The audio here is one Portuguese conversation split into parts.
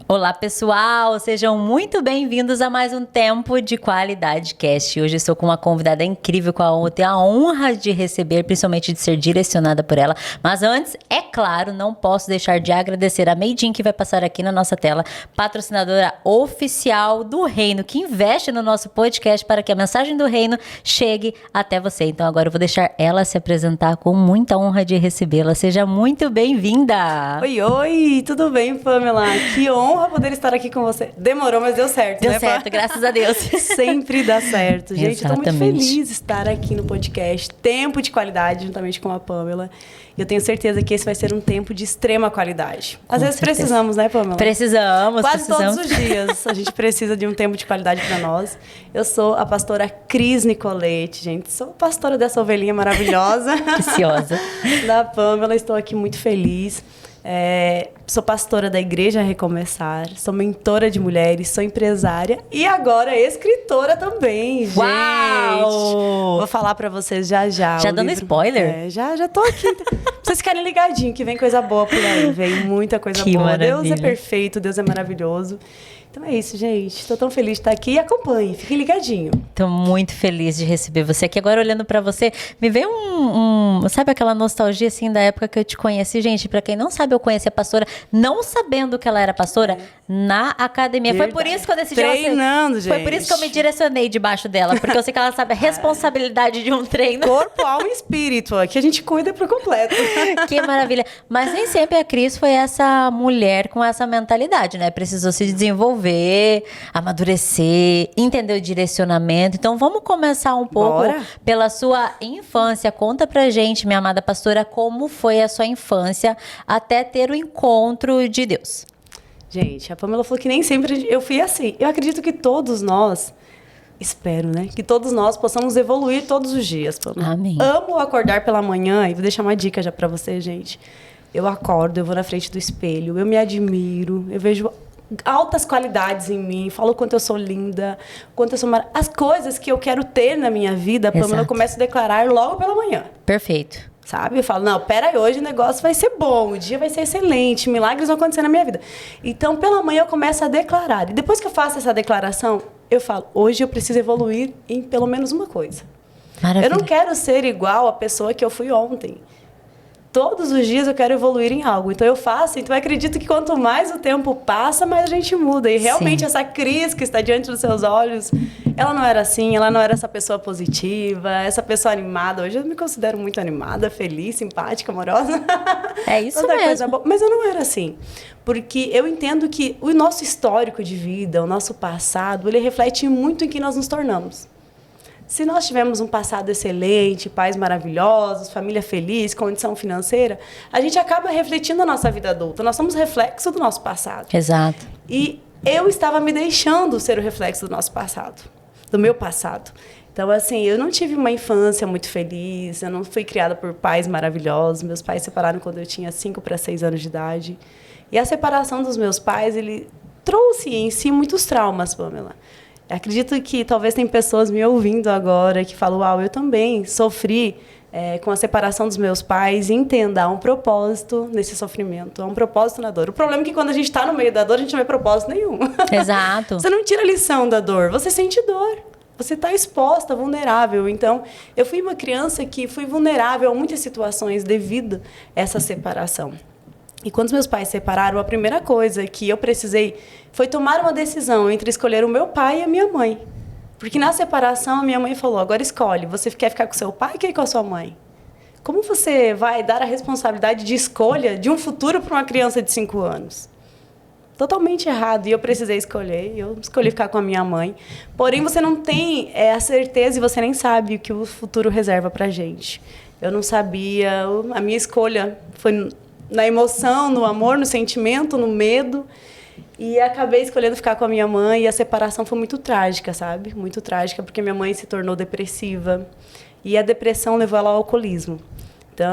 Olá, pessoal! Sejam muito bem-vindos a mais um Tempo de Qualidade Cast. Hoje estou com uma convidada incrível, com a eu tenho a honra de receber, principalmente de ser direcionada por ela. Mas antes, é claro, não posso deixar de agradecer a Made in, que vai passar aqui na nossa tela, patrocinadora oficial do Reino, que investe no nosso podcast para que a mensagem do Reino chegue até você. Então agora eu vou deixar ela se apresentar, com muita honra de recebê-la. Seja muito bem-vinda! Oi, tudo bem, Pamela? Que honra poder estar aqui com você. Demorou, mas deu certo, Deu né? certo, graças a Deus. Sempre dá certo. Gente, eu tô muito Exatamente. feliz de estar aqui no podcast Tempo de Qualidade, juntamente com a Pamela. E eu tenho certeza que esse vai ser um tempo de extrema qualidade. Às vezes certeza. Precisamos, né, Pamela? Precisamos. Todos os dias a gente precisa de um tempo de qualidade para nós. Eu sou a pastora Cris Nicolete, gente. Sou pastora dessa ovelhinha maravilhosa. Preciosa. Da Pamela, estou aqui muito feliz. Sou pastora da Igreja Recomeçar, sou mentora de mulheres, sou empresária e agora escritora também, gente. Uau! Vou falar pra vocês já. Já dando spoiler? Já tô aqui. Pra vocês ficarem ligadinhos que vem coisa boa por aí, vem muita coisa Que boa. maravilha. Deus é perfeito, Deus é maravilhoso. Então é isso, gente. Tô tão feliz de estar aqui e acompanhe, fiquem ligadinho. Tô muito feliz de receber você aqui. Agora, olhando pra você, me veio sabe aquela nostalgia, assim, da época que eu te conheci? Gente, pra quem não sabe, eu conheci a pastora, não sabendo que ela era pastora, na academia. Verdade. Foi por isso que eu decidi... Treinando, gente. Foi por isso que eu me direcionei debaixo dela, porque eu sei que ela sabe a responsabilidade de um treino. Corpo, alma e espírito, aqui a gente cuida por completo. Que maravilha. Mas nem sempre a Cris foi essa mulher com essa mentalidade, né? Precisou se desenvolver, amadurecer, entender o direcionamento. Então, vamos começar um pouco Bora. pela sua infância. Conta pra gente, minha amada pastora, como foi a sua infância até ter o encontro de Deus. Gente, a Pamela falou que nem sempre eu fui assim. Eu acredito que todos nós, espero, né? Que todos nós possamos evoluir todos os dias, Pamela. Amém. Amo acordar pela manhã, e vou deixar uma dica já pra você, gente. Eu acordo, eu vou na frente do espelho, eu me admiro, eu vejo altas qualidades em mim, falo o quanto eu sou linda, quanto eu sou as coisas que eu quero ter na minha vida, Pamela, Exato. eu começo a declarar logo pela manhã. Perfeito. Sabe? Eu falo, não, peraí, hoje o negócio vai ser bom, o dia vai ser excelente, milagres vão acontecer na minha vida. Então, pela manhã eu começo a declarar. E depois que eu faço essa declaração, eu falo, hoje eu preciso evoluir em pelo menos uma coisa. Maravilha. Eu não quero ser igual à pessoa que eu fui ontem. Todos os dias eu quero evoluir em algo. Então eu faço, então eu acredito que quanto mais o tempo passa, mais a gente muda. E realmente Sim. essa Cris que está diante dos seus olhos, ela não era assim, ela não era essa pessoa positiva, essa pessoa animada. Hoje eu me considero muito animada, feliz, simpática, amorosa. É isso Tanta mesmo. coisa boa. Mas eu não era assim. Porque eu entendo que o nosso histórico de vida, o nosso passado, ele reflete muito em quem nós nos tornamos. Se nós tivermos um passado excelente, pais maravilhosos, família feliz, condição financeira, a gente acaba refletindo a nossa vida adulta. Nós somos reflexo do nosso passado. Exato. E eu estava me deixando ser o reflexo do nosso passado, do meu passado. Então, assim, eu não tive uma infância muito feliz, eu não fui criada por pais maravilhosos. Meus pais se separaram quando eu tinha 5 para 6 anos de idade. E a separação dos meus pais, ele trouxe em si muitos traumas, Pamela. Acredito que talvez tem pessoas me ouvindo agora que falam, uau, eu também sofri com a separação dos meus pais, e entenda, há um propósito nesse sofrimento, há um propósito na dor. O problema é que quando a gente está no meio da dor, a gente não vê propósito nenhum. Exato. Você não tira a lição da dor, você sente dor. Você está exposta, vulnerável. Então, eu fui uma criança que fui vulnerável a muitas situações devido a essa separação. E quando os meus pais se separaram, a primeira coisa que eu precisei foi tomar uma decisão entre escolher o meu pai e a minha mãe. Porque na separação, a minha mãe falou, agora escolhe, você quer ficar com seu pai ou quer ir com a sua mãe? Como você vai dar a responsabilidade de escolha de um futuro para uma criança de 5 anos? Totalmente errado. E eu precisei escolher. Eu escolhi ficar com a minha mãe. Porém, você não tem a certeza e você nem sabe o que o futuro reserva para a gente. Eu não sabia. A minha escolha foi na emoção, no amor, no sentimento, no medo. E acabei escolhendo ficar com a minha mãe. E a separação foi muito trágica, sabe? Muito trágica, porque minha mãe se tornou depressiva. E a depressão levou ela ao alcoolismo. Então,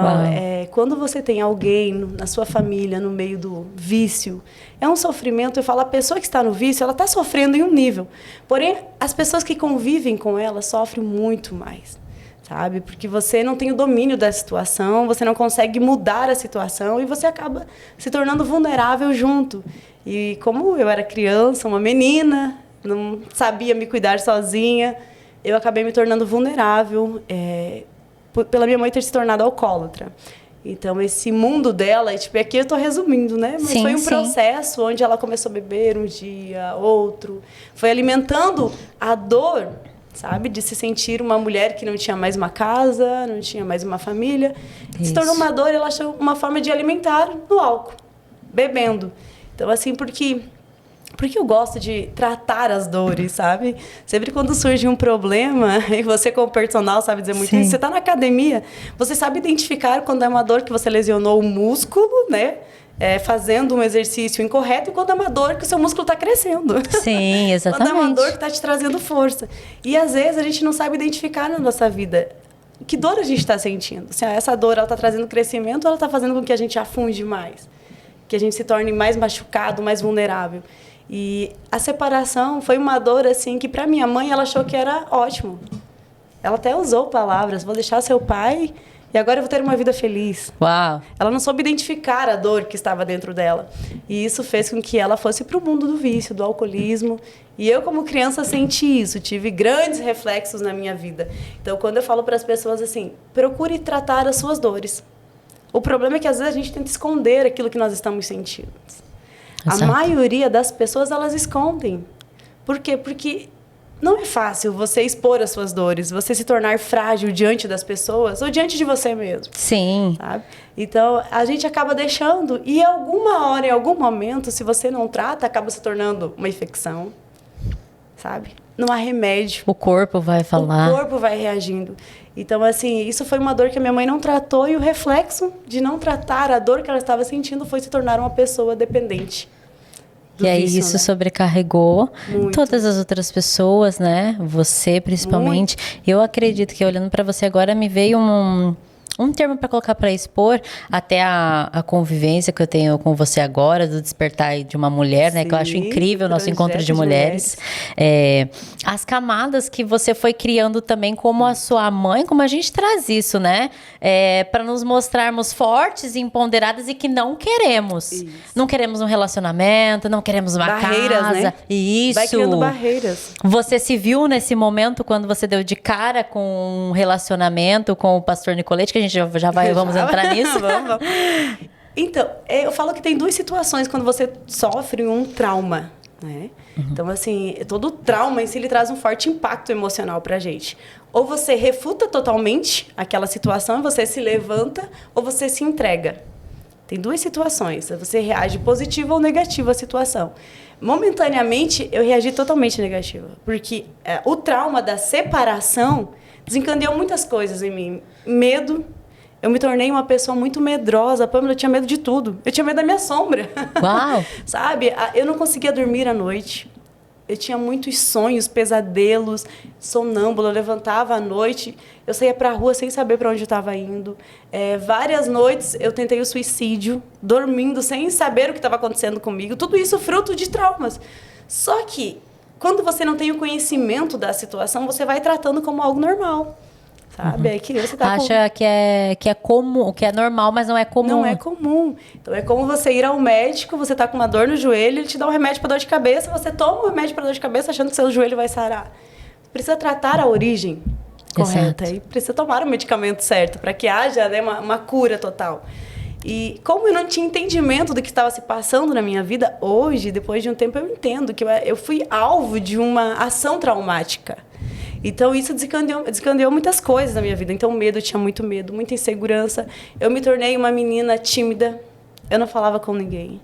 quando você tem alguém na sua família, no meio do vício, é um sofrimento. Eu falo, a pessoa que está no vício, ela está sofrendo em um nível. Porém, as pessoas que convivem com ela sofrem muito mais, sabe? Porque você não tem o domínio da situação, você não consegue mudar a situação e você acaba se tornando vulnerável junto. E como eu era criança, uma menina, não sabia me cuidar sozinha, eu acabei me tornando vulnerável, pela minha mãe ter se tornado alcoólatra. Então, esse mundo dela, tipo, aqui eu estou resumindo, né? Mas Sim, foi um sim. processo onde ela começou a beber um dia, outro. Foi alimentando a dor, sabe? De se sentir uma mulher que não tinha mais uma casa, não tinha mais uma família. Se tornou uma dor e ela achou uma forma de alimentar no álcool, bebendo. Então, assim, porque eu gosto de tratar as dores, sabe? Sempre quando surge um problema, e você como personal sabe dizer muito Sim. isso, você está na academia, você sabe identificar quando é uma dor que você lesionou o músculo, né? Fazendo um exercício incorreto, e quando é uma dor que o seu músculo está crescendo. Sim, exatamente. Quando é uma dor que está te trazendo força. E às vezes a gente não sabe identificar na nossa vida que dor a gente está sentindo. Se essa dor está trazendo crescimento, ou ela está fazendo com que a gente afunde mais, que a gente se torne mais machucado, mais vulnerável. E a separação foi uma dor assim que para minha mãe ela achou que era ótimo. Ela até usou palavras: vou deixar seu pai e agora eu vou ter uma vida feliz. Uau! Ela não soube identificar a dor que estava dentro dela. E isso fez com que ela fosse para o mundo do vício, do alcoolismo. E eu, como criança, senti isso. Tive grandes reflexos na minha vida. Então, quando eu falo para as pessoas assim, procure tratar as suas dores. O problema é que, às vezes, a gente tenta esconder aquilo que nós estamos sentindo. Exato. A maioria das pessoas, elas escondem. Por quê? Porque não é fácil você expor as suas dores, você se tornar frágil diante das pessoas ou diante de você mesmo. Sim. Sabe? Então, a gente acaba deixando e em alguma hora, em algum momento, se você não trata, acaba se tornando uma infecção, sabe? Não há remédio. O corpo vai falar. O corpo vai reagindo. Então, assim, isso foi uma dor que a minha mãe não tratou e o reflexo de não tratar a dor que ela estava sentindo foi se tornar uma pessoa dependente. E aí vício, isso né? sobrecarregou Muito. todas as outras pessoas, né? Você principalmente. Eu acredito que olhando para você agora me veio um termo para colocar para expor até a convivência que eu tenho com você agora, do despertar de uma mulher, né? Que eu acho Sim, incrível o nosso projeto encontro de mulheres. As camadas que você foi criando também como a sua mãe, como a gente traz isso, né? Para nos mostrarmos fortes, empoderadas e que não queremos. Isso. Não queremos um relacionamento, não queremos uma Barreiras, casa. né? Isso. Vai criando barreiras. Você se viu nesse momento quando você deu de cara com um relacionamento com o pastor Nicolete, que a gente vamos entrar nisso? Vamos. Então, eu falo que tem duas situações quando você sofre um trauma, né? Então, assim, todo trauma em si ele traz um forte impacto emocional pra gente. Ou você refuta totalmente aquela situação e você se levanta, ou você se entrega. Tem duas situações. Você reage positivo ou negativo à situação. Momentaneamente, eu reagi totalmente negativa. Porque o trauma da separação desencadeou muitas coisas em mim. Medo. Eu me tornei uma pessoa muito medrosa. Pamela, eu tinha medo de tudo. Eu tinha medo da minha sombra. Uau! Sabe? Eu não conseguia dormir à noite. Eu tinha muitos sonhos, pesadelos, sonâmbula. Eu levantava à noite, eu saía para a rua sem saber para onde eu estava indo. Várias noites eu tentei o suicídio, dormindo sem saber o que estava acontecendo comigo. Tudo isso fruto de traumas. Só que, quando você não tem o conhecimento da situação, você vai tratando como algo normal. Sabe? É que você tá Acha que é comum, que é normal, mas não é comum. Não é comum. Então, é como você ir ao médico, você tá com uma dor no joelho, ele te dá um remédio para dor de cabeça, você toma um remédio para dor de cabeça achando que seu joelho vai sarar. Precisa tratar a origem correta. Exato. E precisa tomar o medicamento certo para que haja, né, uma cura total. E como eu não tinha entendimento do que estava se passando na minha vida, hoje, depois de um tempo, eu entendo que eu fui alvo de uma ação traumática. Então, isso desencadeou muitas coisas na minha vida. Então, medo, eu tinha muito medo, muita insegurança. Eu me tornei uma menina tímida. Eu não falava com ninguém.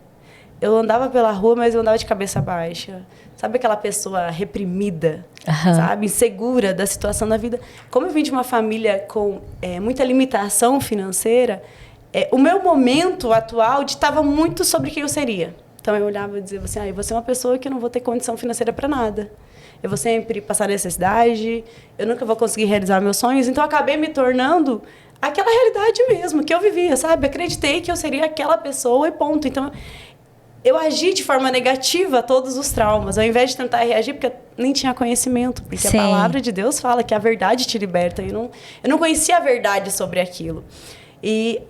Eu andava pela rua, mas eu andava de cabeça baixa. Sabe aquela pessoa reprimida, sabe? Insegura da situação da vida. Como eu vim de uma família com muita limitação financeira, o meu momento atual ditava muito sobre quem eu seria. Então, eu olhava e dizia assim, eu vou ser uma pessoa que eu não vou ter condição financeira para nada. Eu vou sempre passar necessidade, eu nunca vou conseguir realizar meus sonhos. Então, eu acabei me tornando aquela realidade mesmo, que eu vivia, sabe? Acreditei que eu seria aquela pessoa e ponto. Então, eu agi de forma negativa a todos os traumas, ao invés de tentar reagir, porque eu nem tinha conhecimento. Porque Sim. A palavra de Deus fala que a verdade te liberta. Eu não conhecia a verdade sobre aquilo. E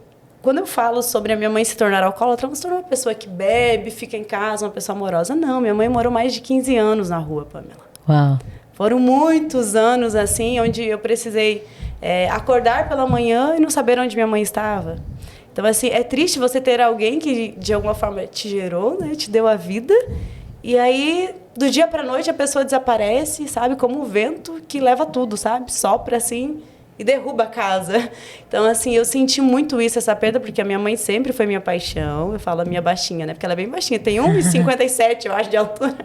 quando eu falo sobre a minha mãe se tornar alcoólatra, ela se tornou uma pessoa que bebe, fica em casa, uma pessoa amorosa. Não, minha mãe morou mais de 15 anos na rua, Pamela. Uau. Foram muitos anos, assim, onde eu precisei acordar pela manhã e não saber onde minha mãe estava. Então, assim, é triste você ter alguém que, de alguma forma, te gerou, né? Te deu a vida. E aí, do dia para a noite, a pessoa desaparece, sabe? Como um vento que leva tudo, sabe? Sopra, assim, e derruba a casa. Então, assim, eu senti muito isso, essa perda, porque a minha mãe sempre foi minha paixão. Eu falo a minha baixinha, né? Porque ela é bem baixinha. Tem 1,57, eu acho, de altura.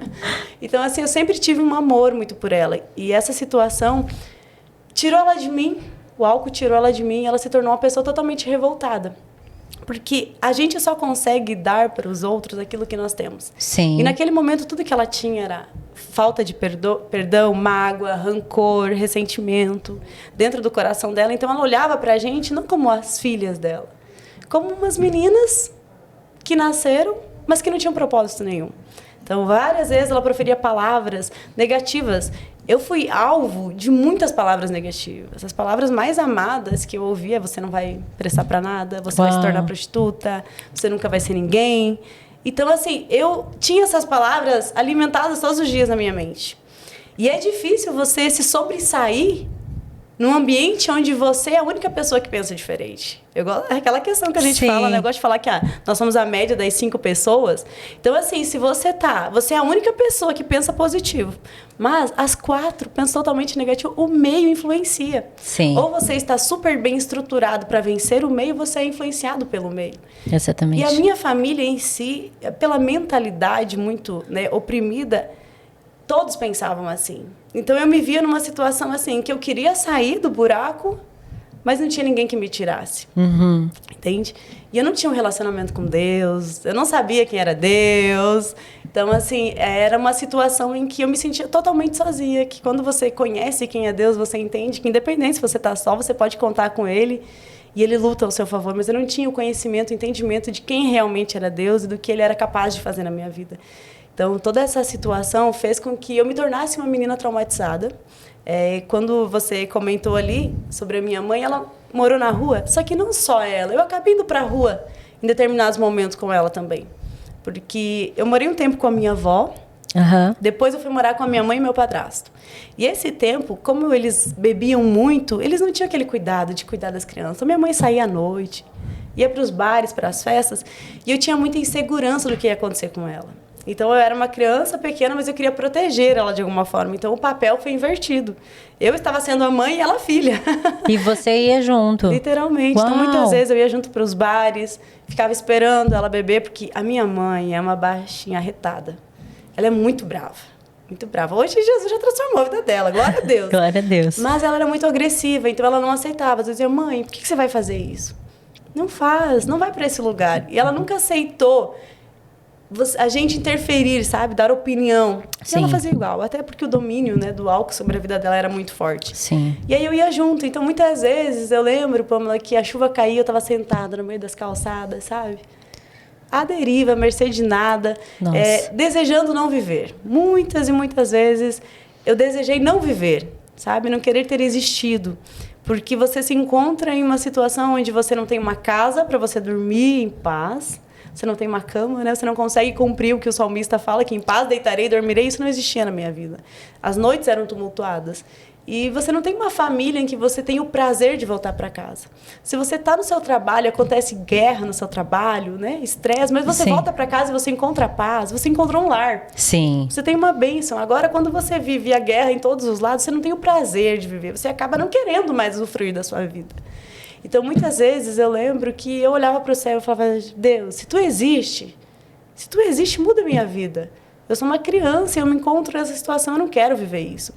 Então, assim, eu sempre tive um amor muito por ela. E essa situação tirou ela de mim. O álcool tirou ela de mim e ela se tornou uma pessoa totalmente revoltada. Porque a gente só consegue dar para os outros aquilo que nós temos. Sim. E naquele momento, tudo que ela tinha era falta de perdão, mágoa, rancor, ressentimento dentro do coração dela. Então, ela olhava para a gente não como as filhas dela, como umas meninas que nasceram, mas que não tinham propósito nenhum. Então, várias vezes ela proferia palavras negativas. Eu fui alvo de muitas palavras negativas. As palavras mais amadas que eu ouvia: você não vai prestar para nada, você vai se tornar prostituta, você nunca vai ser ninguém. Então, assim, eu tinha essas palavras alimentadas todos os dias na minha mente. E é difícil você se sobressair num ambiente onde você é a única pessoa que pensa diferente. É aquela questão que a gente fala, né? Eu gosto de falar que nós somos a média das 5 pessoas. Então, assim, se você é a única pessoa que pensa positivo, mas as 4 pensam totalmente negativo, o meio influencia. Sim. Ou você está super bem estruturado para vencer o meio, você é influenciado pelo meio. Exatamente. E a minha família em si, pela mentalidade muito, né, oprimida, todos pensavam assim. Então, eu me via numa situação assim, que eu queria sair do buraco, mas não tinha ninguém que me tirasse. Uhum. Entende? E eu não tinha um relacionamento com Deus, eu não sabia quem era Deus. Então, assim, era uma situação em que eu me sentia totalmente sozinha, que quando você conhece quem é Deus, você entende que, independente se você está só, você pode contar com Ele e Ele luta ao seu favor. Mas eu não tinha o conhecimento, o entendimento de quem realmente era Deus e do que Ele era capaz de fazer na minha vida. Então, toda essa situação fez com que eu me tornasse uma menina traumatizada. Quando você comentou ali sobre a minha mãe, ela morou na rua, só que não só ela. Eu acabei indo para a rua em determinados momentos com ela também. Porque eu morei um tempo com a minha avó, depois eu fui morar com a minha mãe e meu padrasto. E esse tempo, como eles bebiam muito, eles não tinham aquele cuidado de cuidar das crianças. Então, minha mãe saía à noite, ia para os bares, para as festas, e eu tinha muita insegurança do que ia acontecer com ela. Então, eu era uma criança pequena, mas eu queria proteger ela de alguma forma. Então, o papel foi invertido. Eu estava sendo a mãe e ela a filha. E você ia junto? Literalmente. Uau. Então, muitas vezes eu ia junto para os bares, ficava esperando ela beber, porque a minha mãe é uma baixinha arretada. Ela é muito brava. Muito brava. Hoje, Jesus já transformou a vida dela. Glória a Deus. Glória a Deus. Mas ela era muito agressiva, então ela não aceitava. Eu dizia: mãe, por que você vai fazer isso? Não faz, não vai para esse lugar. E ela nunca aceitou a gente interferir, sabe? Dar opinião. E ela fazia igual. Até porque o domínio, né, do álcool sobre a vida dela era muito forte. Sim. E aí eu ia junto. Então, muitas vezes, eu lembro, Pamela, que a chuva caía, eu estava sentada no meio das calçadas, sabe? À deriva, à mercê de nada. Desejando não viver. Muitas e muitas vezes, eu desejei não viver, sabe? Não querer ter existido. Porque você se encontra em uma situação onde você não tem uma casa para você dormir em paz. Você não tem uma cama, né? Você não consegue cumprir o que o salmista fala, que em paz deitarei e dormirei. Isso não existia na minha vida. As noites eram tumultuadas. E você não tem uma família em que você tem o prazer de voltar para casa. Se você está no seu trabalho, acontece guerra no seu trabalho, né? Estresse, mas você volta para casa e você encontra paz, você encontrou um lar. Sim. Você tem uma bênção. Agora, quando você vive a guerra em todos os lados, você não tem o prazer de viver. Você acaba não querendo mais usufruir da sua vida. Então, muitas vezes, eu lembro que eu olhava para o céu e falava: Deus, se tu existe, muda a minha vida. Eu sou uma criança e eu me encontro nessa situação, eu não quero viver isso.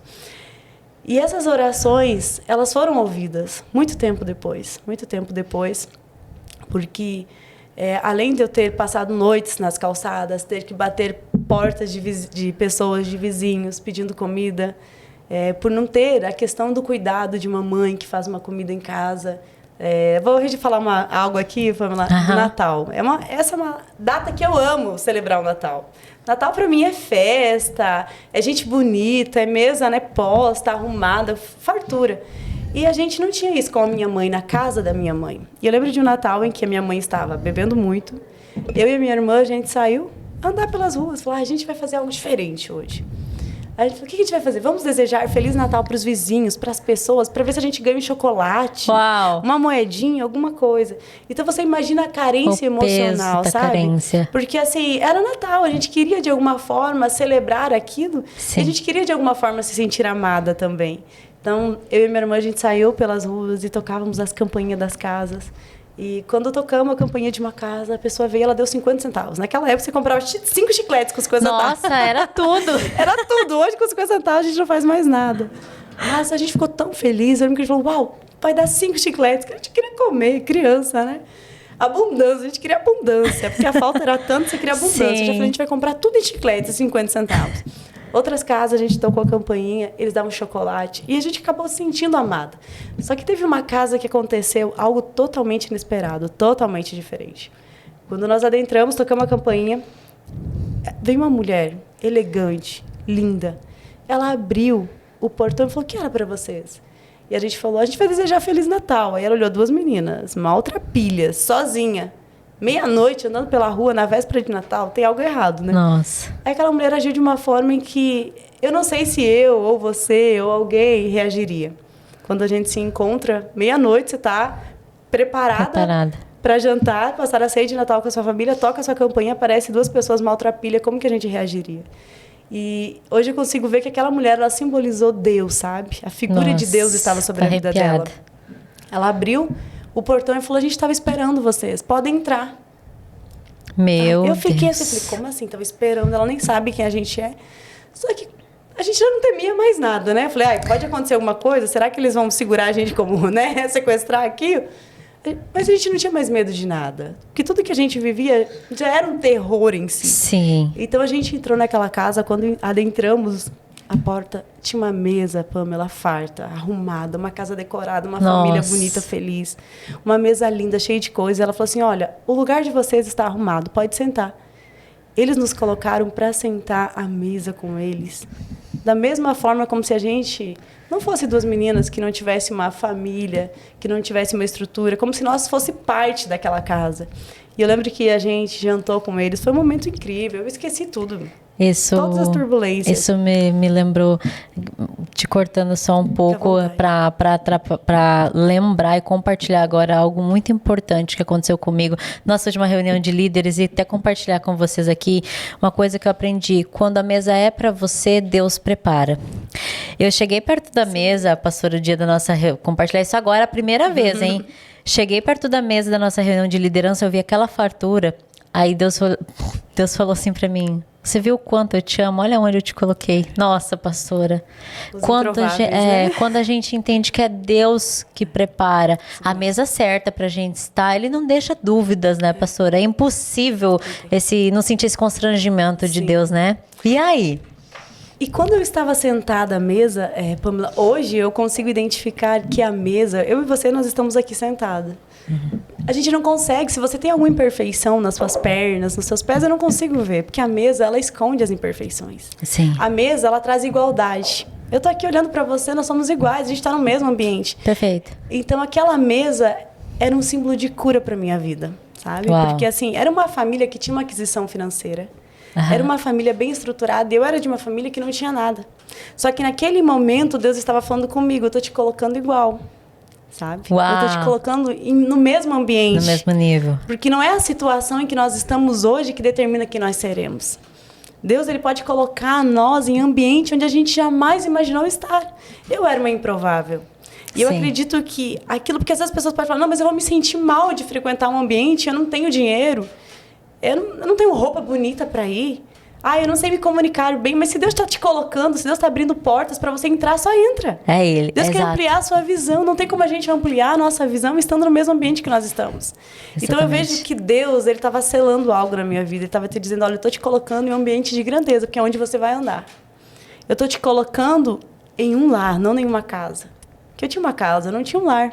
E essas orações, elas foram ouvidas muito tempo depois, porque além de eu ter passado noites nas calçadas, ter que bater portas de pessoas, de vizinhos, pedindo comida, por não ter a questão do cuidado de uma mãe que faz uma comida em casa. Vou falar algo aqui, Pamela, do Natal. Essa é uma data que eu amo celebrar o Natal. Natal, para mim, é festa, é gente bonita, é mesa, né, posta, arrumada, fartura. E a gente não tinha isso com a minha mãe, na casa da minha mãe. E eu lembro de um Natal em que a minha mãe estava bebendo muito. Eu e a minha irmã, a gente saiu andar pelas ruas. Falou, a gente vai fazer algo diferente hoje. Aí a gente falou, o que a gente vai fazer? Vamos desejar Feliz Natal para os vizinhos, para as pessoas, para ver se a gente ganha um chocolate, Uau. uma moedinha, alguma coisa. Então você imagina a carência emocional, sabe? Carência. Porque assim, era Natal, a gente queria de alguma forma celebrar aquilo. Sim. E a gente queria de alguma forma se sentir amada também. Então, eu e minha irmã, a gente saiu pelas ruas e tocávamos as campainhas das casas. E quando tocamos a campainha de uma casa, a pessoa veio e ela deu 50 centavos. Naquela época, você comprava 5 chicletes com 50 centavos. Nossa, era tudo. Era tudo. Hoje, com 50 centavos, a gente não faz mais nada. Mas a gente ficou tão feliz. Eu lembro que a gente falou, uau, vai dar 5 chicletes. Que a gente queria comer, criança, né? Abundância, a gente queria abundância. Porque a falta era tanto, você queria abundância. Eu já falei, a gente vai comprar tudo em chicletes, 50 centavos. Outras casas, a gente tocou a campainha, eles davam chocolate. E a gente acabou se sentindo amada. Só que teve uma casa que aconteceu algo totalmente inesperado, totalmente diferente. Quando nós adentramos, tocamos a campainha, veio uma mulher elegante, linda. Ela abriu o portão e falou, o que era para vocês? E a gente falou, a gente vai desejar Feliz Natal. Aí ela olhou 2 meninas, maltrapilhas, sozinha. Meia-noite, andando pela rua, na véspera de Natal, tem algo errado, né? Nossa. Aí aquela mulher agiu de uma forma em que eu não sei se eu, ou você, ou alguém reagiria. Quando a gente se encontra, meia-noite, você está preparada para jantar, passar a ceia de Natal com a sua família, toca a sua campainha, aparece 2 pessoas maltrapilhas, como que a gente reagiria? E hoje eu consigo ver que aquela mulher, ela simbolizou Deus, sabe? A figura de Deus estava sobre a vida dela. Ela abriu o portão e falou, a gente estava esperando vocês, podem entrar. Meu Eu fiquei Deus. assim, falei, como assim? Estava esperando, ela nem sabe quem a gente é. Só que a gente já não temia mais nada, né? Eu falei, pode acontecer alguma coisa? Será que eles vão segurar a gente como, né? Sequestrar aqui? Mas a gente não tinha mais medo de nada. Porque tudo que a gente vivia já era um terror em si. Sim. Então a gente entrou naquela casa, quando adentramos a porta, tinha uma mesa, Pamela, farta, arrumada, uma casa decorada, uma família bonita, feliz. Uma mesa linda, cheia de coisas. Ela falou assim, olha, o lugar de vocês está arrumado, pode sentar. Eles nos colocaram para sentar à mesa com eles. Da mesma forma como se a gente não fosse 2 meninas que não tivesse uma família, que não tivesse uma estrutura, como se nós fosse parte daquela casa. E eu lembro que a gente jantou com eles, foi um momento incrível, eu esqueci tudo. Todas as turbulências. Isso me lembrou, te cortando só um pouco, para lembrar e compartilhar agora algo muito importante que aconteceu comigo. Nossa última reunião de líderes, e até compartilhar com vocês aqui uma coisa que eu aprendi. Quando a mesa é para você, Deus prepara. Eu cheguei perto da mesa, pastora, o dia da nossa compartilhar isso agora a primeira vez, hein? Cheguei perto da mesa da nossa reunião de liderança, eu vi aquela fartura. Aí Deus falou assim para mim, você viu o quanto eu te amo? Olha onde eu te coloquei. Nossa, pastora. Quando a gente entende que é Deus que prepara a mesa certa pra gente estar, Ele não deixa dúvidas, né, pastora? É impossível não sentir esse constrangimento de Deus, né? E aí? E quando eu estava sentada à mesa, Pamela, hoje eu consigo identificar que a mesa, eu e você, nós estamos aqui sentadas. A gente não consegue, se você tem alguma imperfeição nas suas pernas, nos seus pés, eu não consigo ver, porque a mesa, ela esconde as imperfeições. Sim. A mesa, ela traz igualdade. Eu tô aqui olhando para você, nós somos iguais, a gente está no mesmo ambiente. Perfeito. Então, aquela mesa era um símbolo de cura para minha vida, sabe? Uau. Porque, assim, era uma família que tinha uma aquisição financeira. Era uma família bem estruturada e eu era de uma família que não tinha nada. Só que naquele momento, Deus estava falando comigo, eu tô te colocando igual. Sabe? Uau. Eu tô te colocando no mesmo ambiente. No mesmo nível. Porque não é a situação em que nós estamos hoje que determina quem nós seremos. Deus, ele pode colocar nós em ambiente onde a gente jamais imaginou estar. Eu era uma improvável. E eu acredito que aquilo... Porque às vezes as pessoas podem falar, não, mas eu vou me sentir mal de frequentar um ambiente, eu não tenho dinheiro, eu não tenho roupa bonita para ir. Eu não sei me comunicar bem, mas se Deus está te colocando, se Deus está abrindo portas para você entrar, só entra. É Ele, Deus quer ampliar a sua visão. Não tem como a gente ampliar a nossa visão estando no mesmo ambiente que nós estamos. Exatamente. Então eu vejo que Deus, ele estava selando algo na minha vida. Ele estava te dizendo, olha, eu estou te colocando em um ambiente de grandeza, porque é onde você vai andar. Eu estou te colocando em um lar, não em uma casa. Porque eu tinha uma casa, eu não tinha um lar.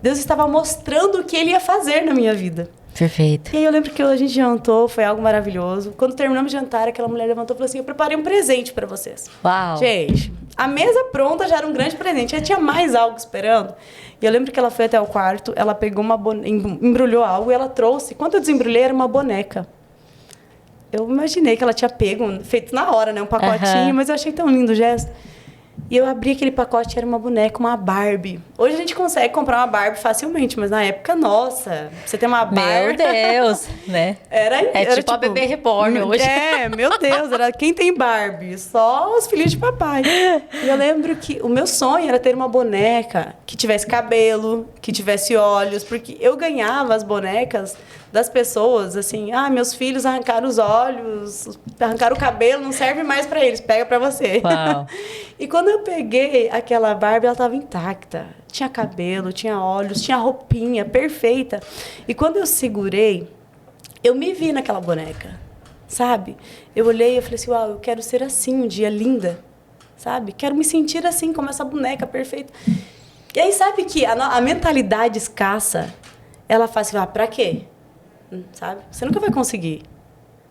Deus estava mostrando o que ele ia fazer na minha vida. Perfeito. E aí eu lembro que a gente jantou, foi algo maravilhoso. Quando terminamos de jantar, aquela mulher levantou e falou assim, eu preparei um presente para vocês. Uau. Gente, A mesa pronta já era um grande presente, já tinha mais algo esperando. E eu lembro que ela foi até o quarto, ela pegou embrulhou algo e ela trouxe. Quando eu desembrulhei, era uma boneca. Eu imaginei que ela tinha pego, feito na hora, né? Um pacotinho, mas eu achei tão lindo o gesto. E eu abri aquele pacote, era uma boneca, uma Barbie. Hoje a gente consegue comprar uma Barbie facilmente, mas na época, nossa, você tem uma Barbie... Meu Deus, né? Era tipo a bebê reborn hoje. Meu Deus, era quem tem Barbie? Só os filhos de papai. E eu lembro que o meu sonho era ter uma boneca que tivesse cabelo, que tivesse olhos, porque eu ganhava as bonecas das pessoas, assim, meus filhos arrancaram os olhos, arrancaram o cabelo, não serve mais para eles, pega para você. Uau. E quando eu peguei aquela Barbie, ela estava intacta. Tinha cabelo, tinha olhos, tinha roupinha perfeita. E quando eu segurei, eu me vi naquela boneca, sabe? Eu olhei e falei assim, uau, eu quero ser assim um dia, linda, sabe? Quero me sentir assim, como essa boneca perfeita. E aí, sabe que a mentalidade escassa, ela faz assim, pra quê? Sabe? Você nunca vai conseguir.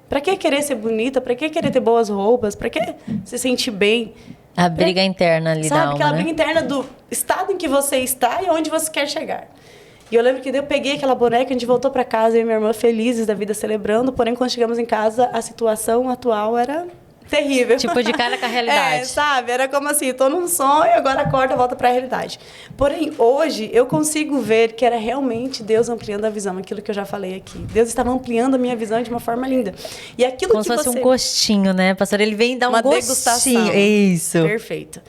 Pra que querer ser bonita? Pra que querer ter boas roupas? Pra que se sentir bem? A briga interna ali da alma, aquela né? briga interna do estado em que você está e onde você quer chegar. E eu lembro que eu peguei aquela boneca, a gente voltou pra casa, eu e minha irmã felizes da vida celebrando, porém quando chegamos em casa, a situação atual era terrível. Tipo, de cara com a realidade. Sabe? Era como assim, tô num sonho, agora acorda, volta pra realidade. Porém, hoje, eu consigo ver que era realmente Deus ampliando a visão, aquilo que eu já falei aqui. Deus estava ampliando a minha visão de uma forma linda. E aquilo como que se fosse um gostinho, né? Pastor, ele vem dar um gostinho. Degustação. Isso. Perfeito.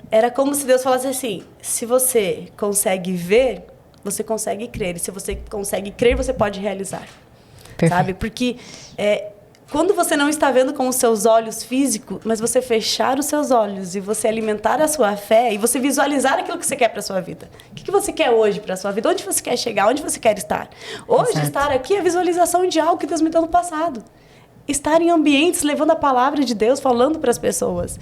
Era como se Deus falasse assim, se você consegue ver, você consegue crer. E se você consegue crer, você pode realizar. Perfeito. Sabe? Porque... quando você não está vendo com os seus olhos físicos, mas você fechar os seus olhos e você alimentar a sua fé e você visualizar aquilo que você quer para a sua vida. O que você quer hoje para a sua vida? Onde você quer chegar? Onde você quer estar? Hoje, Exato. Estar aqui é a visualização de algo que Deus me deu no passado. Estar em ambientes, levando a palavra de Deus, falando para as pessoas.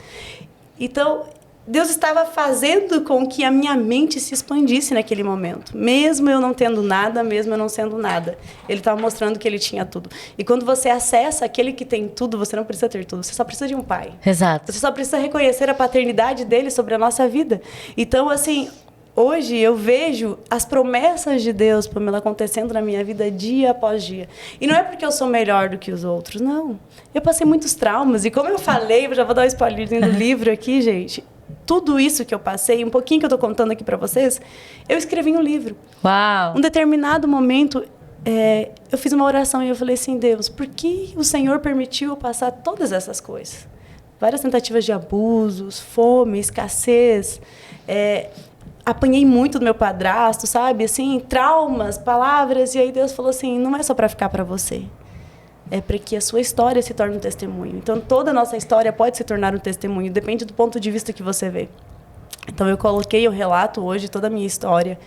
Então, Deus estava fazendo com que a minha mente se expandisse naquele momento. Mesmo eu não tendo nada, mesmo eu não sendo nada. Ele estava mostrando que ele tinha tudo. E quando você acessa aquele que tem tudo, você não precisa ter tudo. Você só precisa de um pai. Exato. Você só precisa reconhecer a paternidade dele sobre a nossa vida. Então, assim, hoje eu vejo as promessas de Deus, Pamela, acontecendo na minha vida dia após dia. E não é porque eu sou melhor do que os outros, não. Eu passei muitos traumas. E como eu falei, eu já vou dar um spoilerzinho do livro aqui, gente. Tudo isso que eu passei, um pouquinho que eu estou contando aqui para vocês, eu escrevi em um livro. Uau! Um determinado momento, eu fiz uma oração e eu falei assim, Deus, por que o Senhor permitiu eu passar todas essas coisas? Várias tentativas de abusos, fome, escassez, apanhei muito do meu padrasto, sabe? Assim, traumas, palavras, e aí Deus falou assim, não é só para ficar para você. É para que a sua história se torne um testemunho. Então, toda a nossa história pode se tornar um testemunho, depende do ponto de vista que você vê. Então, eu coloquei, eu relato hoje toda a minha história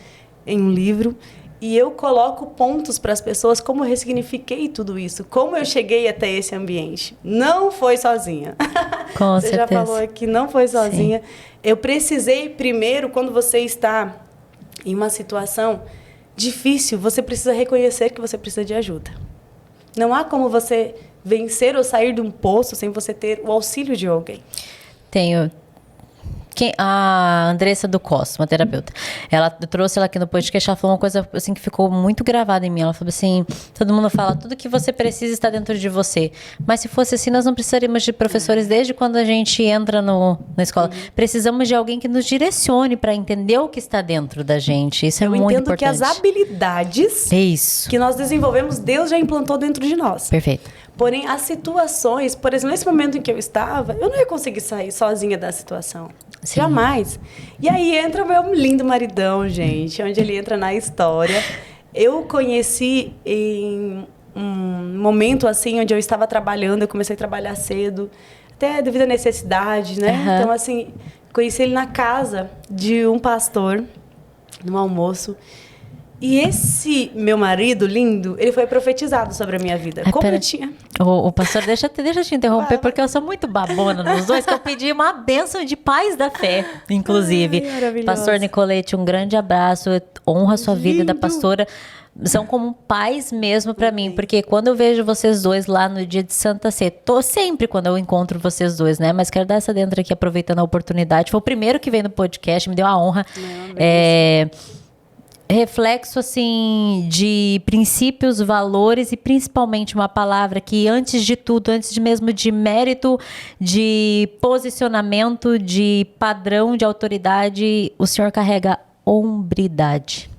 em um livro e eu coloco pontos para as pessoas como eu ressignifiquei tudo isso, como eu cheguei até esse ambiente. Não foi sozinha. Com você certeza. já falou que não foi sozinha. Sim. Eu precisei, primeiro, quando você está em uma situação difícil, você precisa reconhecer que você precisa de ajuda. Não há como você vencer ou sair de um poço sem você ter o auxílio de alguém. Tenho. A Andressa do Costa, uma terapeuta, ela trouxe ela aqui no podcast, ela falou uma coisa assim que ficou muito gravada em mim. Ela falou assim, todo mundo fala, tudo que você precisa está dentro de você. Mas se fosse assim, nós não precisaríamos de professores desde quando a gente entra na escola. Precisamos de alguém que nos direcione para entender o que está dentro da gente. Isso é muito importante. Eu entendo que as habilidades que nós desenvolvemos, Deus já implantou dentro de nós. Perfeito. Porém, as situações, por exemplo, nesse momento em que eu estava, eu não ia conseguir sair sozinha da situação. Sim. Jamais. E aí entra o meu lindo maridão, gente, onde ele entra na história. Eu conheci em um momento assim, onde eu estava trabalhando, eu comecei a trabalhar cedo, até devido à necessidade, né? Uhum. Então, assim, conheci ele na casa de um pastor, num almoço. E esse meu marido lindo, ele foi profetizado sobre a minha vida. Como eu tinha... O pastor, deixa eu te interromper, porque eu sou muito babona nos dois, que eu pedi uma bênção de paz da fé, inclusive. Ai, Pastor Nicolete, um grande abraço, honra a sua vida da pastora. são como pais mesmo pra mim, porque quando eu vejo vocês dois lá no dia de Santa Ceia, tô sempre quando eu encontro vocês dois, né? Mas quero dar essa dentro aqui, aproveitando a oportunidade. Foi o primeiro que veio no podcast, me deu a honra. Reflexo, assim, de princípios, valores e principalmente uma palavra que, antes de tudo, antes de mesmo de mérito, de posicionamento, de padrão de autoridade, o senhor carrega hombridade.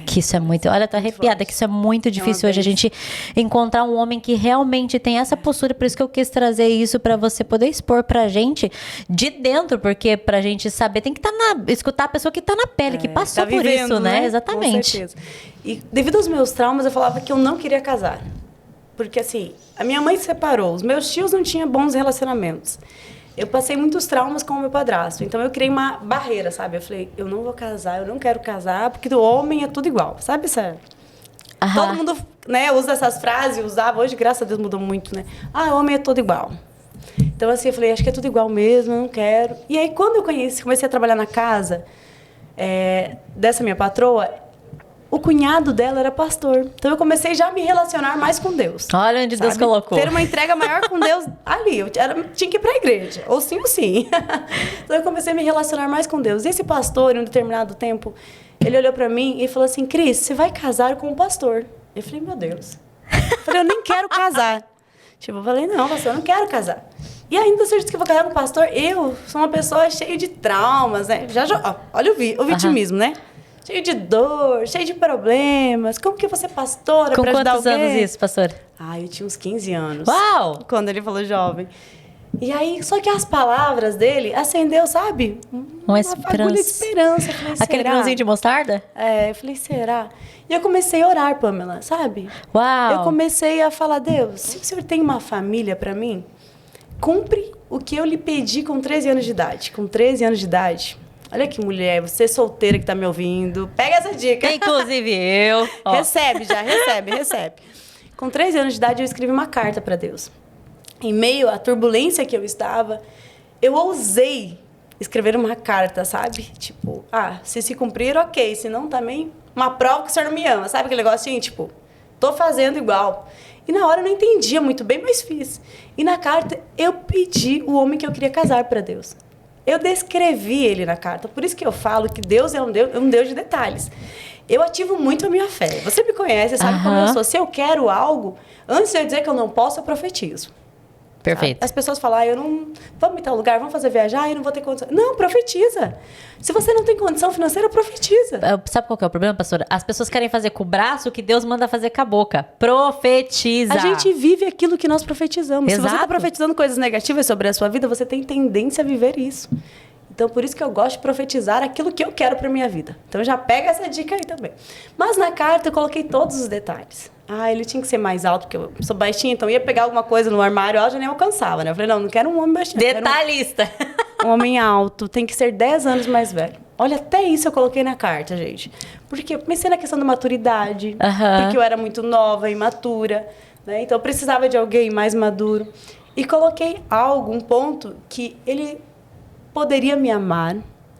Que isso é muito... Olha, tô arrepiada, que isso é muito difícil hoje, a gente encontrar um homem que realmente tem essa postura, por isso que eu quis trazer isso pra você poder expor pra gente de dentro, porque pra gente saber, tem que escutar a pessoa que tá na pele, que passou tá por vivendo, isso, né? Exatamente. Com certeza. E devido aos meus traumas, eu falava que eu não queria casar. Porque, assim, a minha mãe se separou, os meus tios não tinham bons relacionamentos. Eu passei muitos traumas com o meu padrasto. Então, eu criei uma barreira, sabe? Eu falei, eu não vou casar, eu não quero casar, porque do homem é tudo igual. Sabe, Sarah? Todo mundo, né, usa essas frases, usava. Hoje, graças a Deus, mudou muito, né? Ah, homem é tudo igual. Então, assim, eu falei, acho que é tudo igual mesmo, eu não quero. E aí, quando eu comecei a trabalhar na casa dessa minha patroa, o cunhado dela era pastor. Então, eu comecei já a me relacionar mais com Deus. Olha onde Deus colocou. Ter uma entrega maior com Deus ali. Eu tinha que ir para a igreja. Ou sim, ou sim. Então, eu comecei a me relacionar mais com Deus. E esse pastor, em um determinado tempo, ele olhou para mim e falou assim, Cris, você vai casar com um pastor. Eu falei, meu Deus. Eu falei, eu nem quero casar. Tipo, eu falei, não, pastor, eu não quero casar. E ainda, se eu disse que eu vou casar com um pastor, eu sou uma pessoa cheia de traumas, né? Olha o vitimismo, né? Cheio de dor, cheio de problemas. Como que você é pastora para ajudar alguém? Com quantos anos isso, pastor? Eu tinha uns 15 anos. Uau! Quando ele falou jovem. E aí, só que as palavras dele acendeu, sabe? Uma esperança. Agulha de esperança. Eu falei, aquele grãozinho de mostarda? Eu falei, será? E eu comecei a orar, Pamela, sabe? Uau! Eu comecei a falar, Deus, se o Senhor tem uma família para mim, cumpre o que eu lhe pedi com 13 anos de idade. Com 13 anos de idade... Olha que mulher, você solteira que tá me ouvindo, pega essa dica. Inclusive eu. Recebe. Com 13 anos de idade, eu escrevi uma carta para Deus. Em meio à turbulência que eu estava, eu ousei escrever uma carta, sabe? Tipo, se cumprir, ok. Se não, também uma prova que o Senhor não me ama. Sabe aquele negocinho? Tipo, tô fazendo igual. E na hora eu não entendia muito bem, mas fiz. E na carta, eu pedi o homem que eu queria casar para Deus. Eu descrevi ele na carta. Por isso que eu falo que Deus é um Deus de detalhes. Eu ativo muito a minha fé. Você me conhece, sabe como eu sou. Se eu quero algo, antes de eu dizer que eu não posso, eu profetizo. Perfeito. As pessoas falam, eu não... Vamos em tal lugar, vamos fazer viajar, eu não vou ter condição. Não, profetiza. Se você não tem condição financeira, profetiza. Sabe qual que é o problema, pastora? As pessoas querem fazer com o braço o que Deus manda fazer com a boca. Profetiza. A gente vive aquilo que nós profetizamos. Exato. Se você está profetizando coisas negativas sobre a sua vida, você tem tendência a viver isso. Então, por isso que eu gosto de profetizar aquilo que eu quero para minha vida. Então, já pega essa dica aí também. Mas na carta, eu coloquei todos os detalhes. Ele tinha que ser mais alto, porque eu sou baixinha, então ia pegar alguma coisa no armário, eu já nem alcançava, né? Eu falei, não quero um homem baixinho. Detalhista. Um homem alto, tem que ser 10 anos mais velho. Olha, até isso eu coloquei na carta, gente. Porque eu pensei na questão da maturidade, porque eu era muito nova, imatura, né? Então, eu precisava de alguém mais maduro. E coloquei um ponto que ele poderia me amar,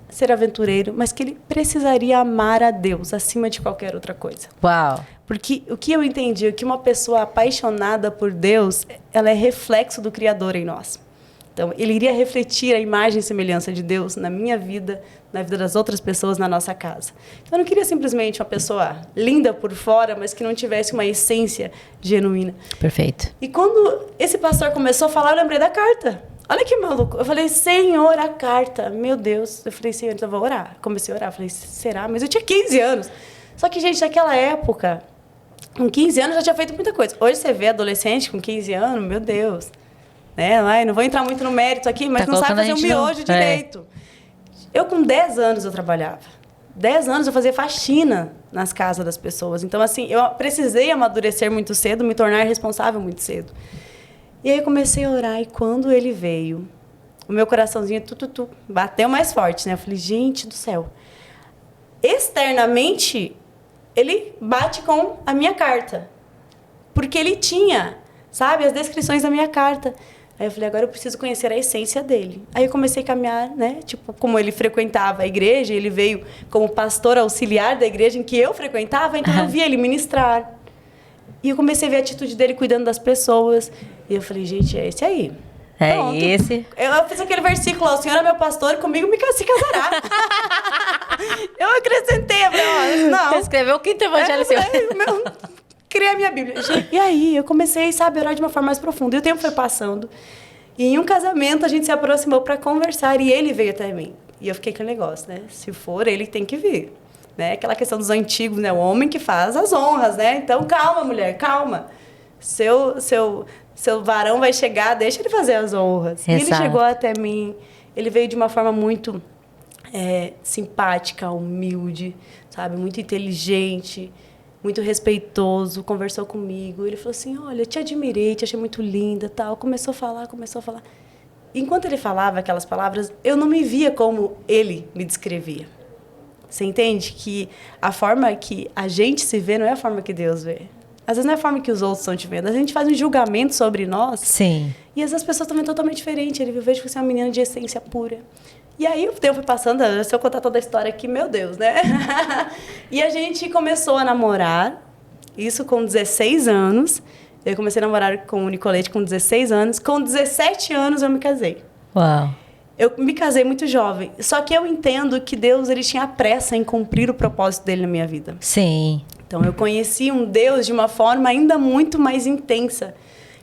ser aventureiro, mas que ele precisaria amar a Deus acima de qualquer outra coisa. Uau! Porque o que eu entendi é que uma pessoa apaixonada por Deus, ela é reflexo do Criador em nós. Então, ele iria refletir a imagem e semelhança de Deus na minha vida, na vida das outras pessoas na nossa casa. Então, eu não queria simplesmente uma pessoa linda por fora, mas que não tivesse uma essência genuína. Perfeito. E quando esse pastor começou a falar, eu lembrei da carta. Olha que maluco. Eu falei, Senhor, a carta. Meu Deus. Eu falei, Senhor, então eu vou orar. Comecei a orar. Eu falei, será? Mas eu tinha 15 anos. Só que, gente, naquela época, com 15 anos, já tinha feito muita coisa. Hoje você vê adolescente com 15 anos, meu Deus. Né? Não vou entrar muito no mérito aqui, mas não sabe fazer um miojo direito. Eu, com 10 anos, eu trabalhava. 10 anos eu fazia faxina nas casas das pessoas. Então, assim, eu precisei amadurecer muito cedo, me tornar responsável muito cedo. E aí eu comecei a orar, e quando ele veio, o meu coraçãozinho bateu mais forte, né? Eu falei, gente do céu. Externamente, ele bate com a minha carta. Porque ele tinha, sabe, as descrições da minha carta. Aí eu falei, agora eu preciso conhecer a essência dele. Aí eu comecei a caminhar, né? Tipo, como ele frequentava a igreja, ele veio como pastor auxiliar da igreja em que eu frequentava, então eu via ele ministrar. E eu comecei a ver a atitude dele cuidando das pessoas. E eu falei, gente, é esse aí. É Pronto. esse. Eu fiz aquele versículo, o Senhor é meu pastor e comigo se casará. Eu acrescentei, eu falei, não. Você escreveu o quinto evangelho seu. Criei a minha Bíblia. E aí, eu comecei, sabe, a orar de uma forma mais profunda. E o tempo foi passando. E em um casamento, a gente se aproximou para conversar. E ele veio até mim. E eu fiquei com o negócio, né? Se for, ele tem que vir. Né? Aquela questão dos antigos, né? O homem que faz as honras, né? Então, calma, mulher, calma. Seu varão vai chegar, deixa ele fazer as honras. Exato. E ele chegou até mim. Ele veio de uma forma muito simpática, humilde, sabe? Muito inteligente, muito respeitoso. Conversou comigo. Ele falou assim, olha, eu te admirei, te achei muito linda, tal. Começou a falar. Enquanto ele falava aquelas palavras, eu não me via como ele me descrevia. Você entende que a forma que a gente se vê não é a forma que Deus vê. Às vezes não é a forma que os outros estão te vendo. A gente faz um julgamento sobre nós. Sim. E às vezes as pessoas estão vendo totalmente diferente. Ele vejo que você é uma menina de essência pura. E aí o tempo foi passando, se eu contar toda a história aqui, meu Deus, né? E a gente começou a namorar, isso com 16 anos. Eu comecei a namorar com o Nicolete com 16 anos. Com 17 anos eu me casei. Uau. Eu me casei muito jovem. Só que eu entendo que Deus ele tinha pressa em cumprir o propósito dele na minha vida. Sim. Então, eu conheci um Deus de uma forma ainda muito mais intensa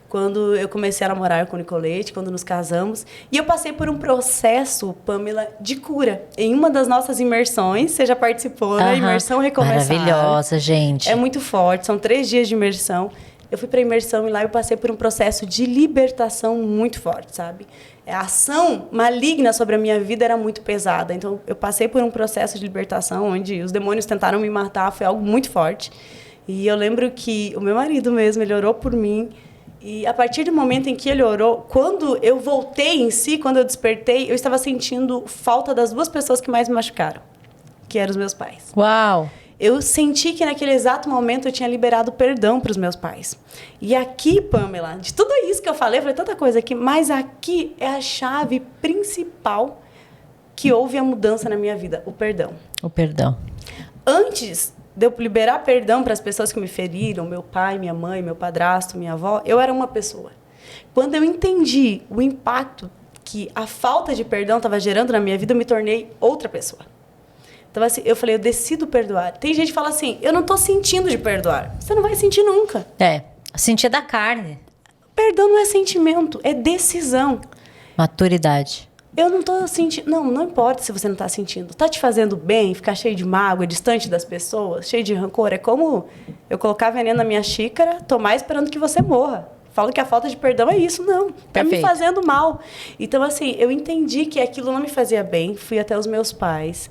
quando eu comecei a namorar com o Nicolete, quando nos casamos. E eu passei por um processo, Pamela, de cura. Em uma das nossas imersões, você já participou, né? Imersão Recomeçar. Maravilhosa, gente. É muito forte, são 3 dias de imersão. Eu fui para a imersão e lá eu passei por um processo de libertação muito forte, sabe? A ação maligna sobre a minha vida era muito pesada. Então, eu passei por um processo de libertação onde os demônios tentaram me matar. Foi algo muito forte. E eu lembro que o meu marido mesmo, ele orou por mim. E a partir do momento em que ele orou, quando eu voltei em si, quando eu despertei, eu estava sentindo falta das 2 pessoas que mais me machucaram, que eram os meus pais. Uau! Eu senti que naquele exato momento eu tinha liberado perdão para os meus pais. E aqui, Pamela, de tudo isso que eu falei tanta coisa aqui, mas aqui é a chave principal que houve a mudança na minha vida, o perdão. O perdão. Antes de eu liberar perdão para as pessoas que me feriram, meu pai, minha mãe, meu padrasto, minha avó, eu era uma pessoa. Quando eu entendi o impacto que a falta de perdão estava gerando na minha vida, eu me tornei outra pessoa. Então, assim, eu falei, eu decido perdoar. Tem gente que fala assim, eu não estou sentindo de perdoar. Você não vai sentir nunca. Sentir da carne. Perdão não é sentimento, é decisão. Maturidade. Eu não estou sentindo... Não importa se você não está sentindo. Está te fazendo bem, ficar cheio de mágoa, distante das pessoas, cheio de rancor. É como eu colocar veneno na minha xícara, tomar esperando que você morra. Falo que a falta de perdão é isso, não. Está me fazendo mal. Então, assim, eu entendi que aquilo não me fazia bem. Fui até os meus pais,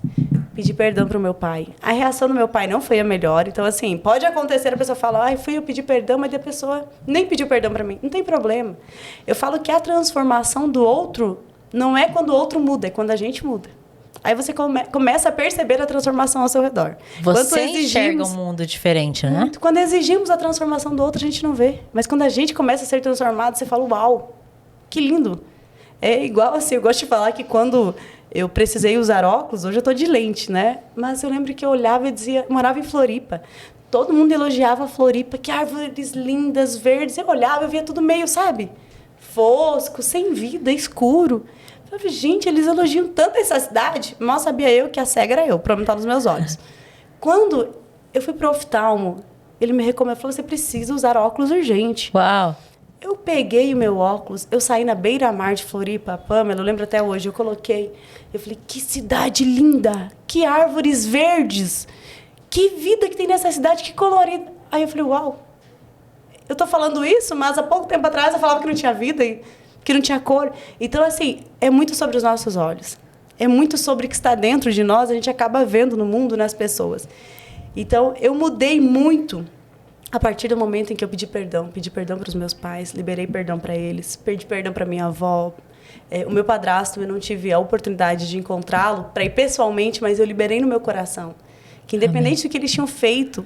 pedi perdão para o meu pai. A reação do meu pai não foi a melhor. Então, assim, pode acontecer a pessoa falar, fui eu pedir perdão, mas a pessoa nem pediu perdão para mim. Não tem problema. Eu falo que a transformação do outro não é quando o outro muda, é quando a gente muda. Aí você começa a perceber a transformação ao seu redor. Você enxerga um mundo diferente, né? Muito. Quando exigimos a transformação do outro, a gente não vê. Mas quando a gente começa a ser transformado, você fala, uau, que lindo. É igual assim, eu gosto de falar que quando eu precisei usar óculos, hoje eu estou de lente, né? Mas eu lembro que eu olhava e dizia, eu morava em Floripa. Todo mundo elogiava a Floripa, que árvores lindas, verdes. Eu olhava, eu via tudo meio, sabe? Fosco, sem vida, escuro. Eu falei, gente, eles elogiam tanto essa cidade. Mal sabia eu que a cega era eu, o problema estava nos meus olhos. Quando eu fui para o oftalmo, ele me recomendou, falou, você precisa usar óculos urgente. Uau! Eu peguei o meu óculos, eu saí na beira-mar de Floripa, Pamela, eu lembro até hoje, eu coloquei, eu falei, que cidade linda, que árvores verdes, que vida que tem nessa cidade, que colorida. Aí eu falei, uau, eu tô falando isso, mas há pouco tempo atrás eu falava que não tinha vida e que não tinha cor. Então, assim, é muito sobre os nossos olhos. É muito sobre o que está dentro de nós, a gente acaba vendo no mundo, nas pessoas. Então, eu mudei muito a partir do momento em que eu pedi perdão para os meus pais, liberei perdão para eles, pedi perdão para minha avó. O meu padrasto, eu não tive a oportunidade de encontrá-lo para ir pessoalmente, mas eu liberei no meu coração. Que independente do que eles tinham feito,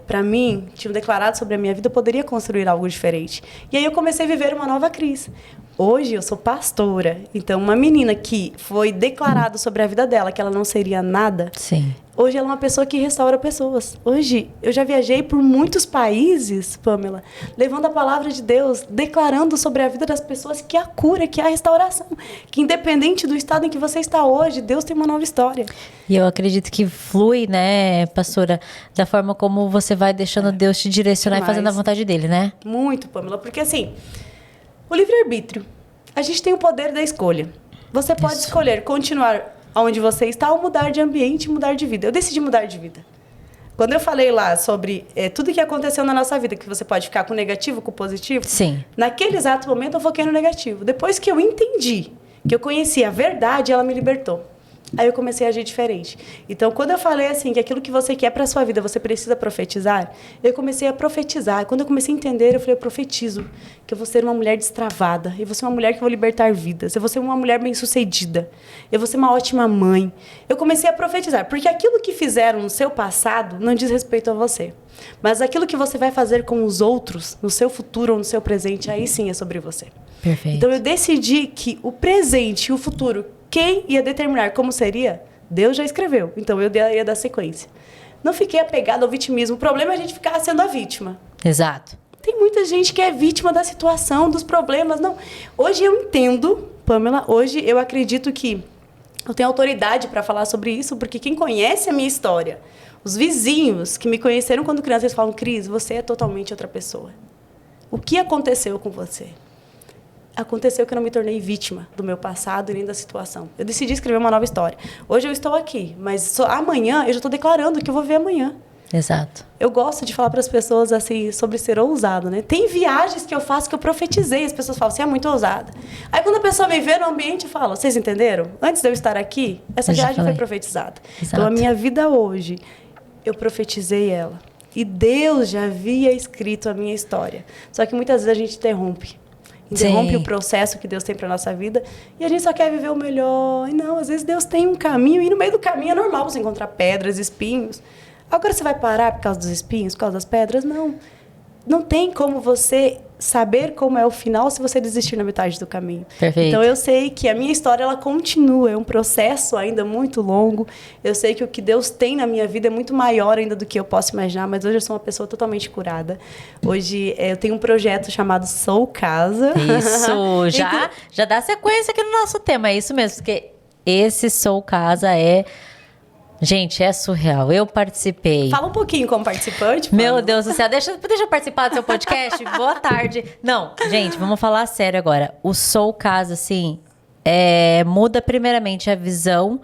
Para mim, tinham declarado sobre a minha vida, eu poderia construir algo diferente. E aí eu comecei a viver uma nova crise. Hoje eu sou pastora, então uma menina que foi declarado sobre a vida dela que ela não seria nada, Sim. hoje ela é uma pessoa que restaura pessoas. Hoje eu já viajei por muitos países, Pamela, levando a palavra de Deus, declarando sobre a vida das pessoas que há cura, que há restauração, que independente do estado em que você está hoje, Deus tem uma nova história. E eu acredito que flui, né, pastora, da forma como você vai deixando Deus te direcionar e fazendo a vontade dele, né? Muito, Pamela, porque assim, o livre-arbítrio, a gente tem o poder da escolha. Você pode escolher continuar onde você está ou mudar de ambiente, mudar de vida. Eu decidi mudar de vida. Quando eu falei lá sobre tudo que aconteceu na nossa vida, que você pode ficar com o negativo, com o positivo, Sim. naquele exato momento eu foquei no negativo. Depois que eu entendi, que eu conheci a verdade, ela me libertou. Aí eu comecei a agir diferente. Então, quando eu falei assim, que aquilo que você quer para sua vida, você precisa profetizar, eu comecei a profetizar. Quando eu comecei a entender, eu falei, eu profetizo que eu vou ser uma mulher destravada, eu vou ser uma mulher que vou libertar vidas, eu vou ser uma mulher bem-sucedida, eu vou ser uma ótima mãe. Eu comecei a profetizar, porque aquilo que fizeram no seu passado não diz respeito a você. Mas aquilo que você vai fazer com os outros, no seu futuro ou no seu presente, aí sim é sobre você. Perfeito. Então, eu decidi que o presente e o futuro, quem ia determinar como seria, Deus já escreveu. Então, eu ia dar sequência. Não fiquei apegada ao vitimismo. O problema é a gente ficar sendo a vítima. Exato. Tem muita gente que é vítima da situação, dos problemas. Não. Hoje eu entendo, Pamela, hoje eu acredito que eu tenho autoridade para falar sobre isso, porque quem conhece a minha história, os vizinhos que me conheceram quando criança, eles falam, Cris, você é totalmente outra pessoa. O que aconteceu com você? Aconteceu que eu não me tornei vítima do meu passado e nem da situação. Eu decidi escrever uma nova história. Hoje eu estou aqui, mas amanhã eu já estou declarando que eu vou ver amanhã. Exato. Eu gosto de falar para as pessoas assim sobre ser ousado, né? Tem viagens que eu faço que eu profetizei, as pessoas falam, você é muito ousada. Aí quando a pessoa me vê no ambiente, eu falo, vocês entenderam? Antes de eu estar aqui, essa viagem foi profetizada. Exato. Então a minha vida hoje, eu profetizei ela. E Deus já havia escrito a minha história. Só que muitas vezes a gente interrompe Sim. o processo que Deus tem para nossa vida e a gente só quer viver o melhor. E não, às vezes Deus tem um caminho e no meio do caminho é normal você encontrar pedras, espinhos. Agora você vai parar por causa dos espinhos, por causa das pedras? Não. Não tem como você saber como é o final se você desistir na metade do caminho. Perfeito. Então eu sei que a minha história ela continua, é um processo ainda muito longo. Eu sei que o que Deus tem na minha vida é muito maior ainda do que eu posso imaginar, mas hoje eu sou uma pessoa totalmente curada. Hoje eu tenho um projeto chamado Sou Casa. Isso, já dá sequência aqui no nosso tema, é isso mesmo, porque esse Sou Casa é... Gente, é surreal. Eu participei. Fala um pouquinho como participante. Meu Deus do céu. Deixa eu participar do seu podcast. Boa tarde. Não, gente, vamos falar sério agora. O Sou Casa, assim, muda primeiramente a visão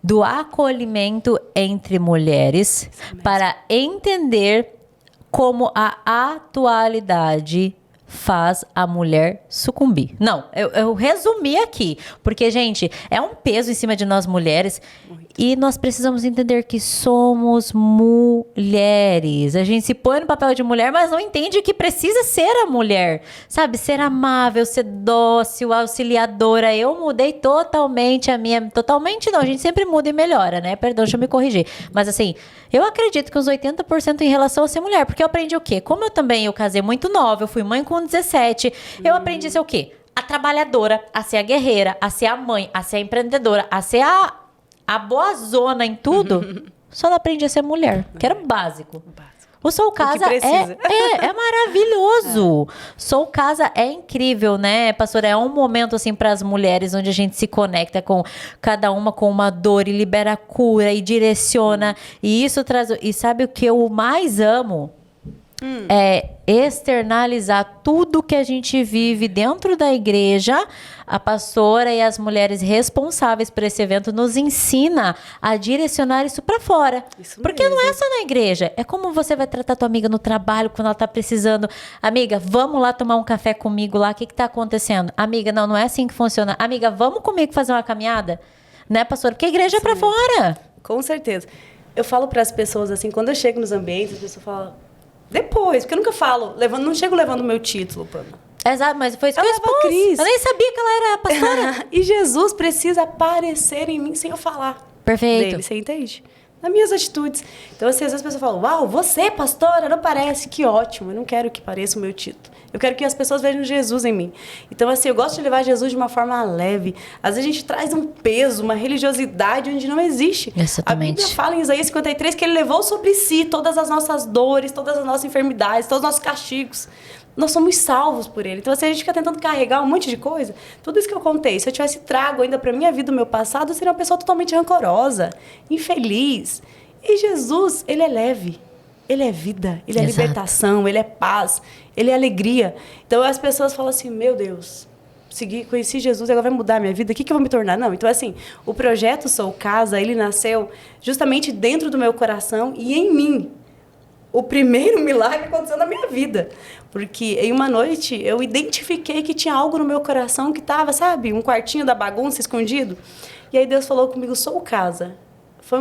do acolhimento entre mulheres para entender como a atualidade faz a mulher sucumbir. Não, eu resumi aqui, porque, gente, é um peso em cima de nós mulheres. Muito. E nós precisamos entender que somos mulheres. A gente se põe no papel de mulher, mas não entende que precisa ser a mulher. Sabe? Ser amável, ser dócil, auxiliadora. Eu mudei totalmente a minha... Totalmente não, a gente sempre muda e melhora, né? Perdão, deixa eu me corrigir. Mas assim, eu acredito que uns 80% em relação a ser mulher. Porque eu aprendi o quê? Como eu casei muito nova, eu fui mãe com 17. Eu aprendi a ser o quê? A trabalhadora, a ser a guerreira, a ser a mãe, a ser a empreendedora, a ser a boazona em tudo. Só não aprendi a ser mulher, que era o básico. O Sou Casa é maravilhoso. Sou Casa é incrível, né, pastora? É um momento, assim, para as mulheres onde a gente se conecta com cada uma com uma dor e libera cura e direciona. E isso traz... E sabe o que eu mais amo? É externalizar tudo que a gente vive dentro da igreja. A pastora e as mulheres responsáveis por esse evento nos ensina a direcionar isso para fora. Isso porque mesmo. Não é só na igreja. É como você vai tratar tua amiga no trabalho quando ela tá precisando. Amiga, vamos lá tomar um café comigo lá. O que tá acontecendo? Amiga, não é assim que funciona. Amiga, vamos comigo fazer uma caminhada? Né, pastora? Porque a igreja é para fora. Com certeza. Eu falo para as pessoas assim, quando eu chego nos ambientes, as pessoas falam... Depois, porque eu nunca falo, não chego levando o meu título, Pamela. Exato, mas foi isso que eu expus. Eu nem sabia que ela era pastora. E Jesus precisa aparecer em mim sem eu falar. Perfeito. Dele, você entende? nas minhas atitudes. Então, assim, às vezes as pessoas falam, uau, você é pastora? Não parece, que ótimo. Eu não quero que pareça o meu título. Eu quero que as pessoas vejam Jesus em mim. Então, assim, eu gosto de levar Jesus de uma forma leve. Às vezes a gente traz um peso, uma religiosidade onde não existe. Exatamente. A Bíblia fala em Isaías 53 que ele levou sobre si todas as nossas dores, todas as nossas enfermidades, todos os nossos castigos. Nós somos salvos por ele. Então, assim, a gente fica tentando carregar um monte de coisa. Tudo isso que eu contei, se eu tivesse trago ainda para minha vida o meu passado, eu seria uma pessoa totalmente rancorosa, infeliz. E Jesus, ele é leve. Ele é vida, ele é Exato. Libertação, ele é paz, ele é alegria. Então, as pessoas falam assim, meu Deus, conheci Jesus, agora vai mudar a minha vida, o que eu vou me tornar? Não, então assim, o projeto Sou Casa, ele nasceu justamente dentro do meu coração e em mim. O primeiro milagre aconteceu na minha vida. Porque em uma noite eu identifiquei que tinha algo no meu coração que estava, sabe, um quartinho da bagunça escondido. E aí Deus falou comigo, Sou Casa. Foi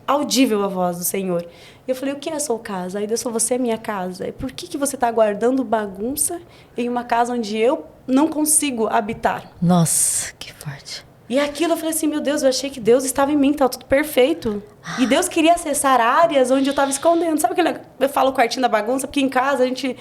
audível a voz do Senhor. E eu falei, o que é Sou Casa? Aí Deus falou, você é minha casa. E por que você está guardando bagunça em uma casa onde eu não consigo habitar? Nossa, que forte. E aquilo eu falei assim, meu Deus, eu achei que Deus estava em mim, estava tudo perfeito. E Deus queria acessar áreas onde eu estava escondendo. Sabe aquele, eu falo quartinho da bagunça, porque em casa a gente...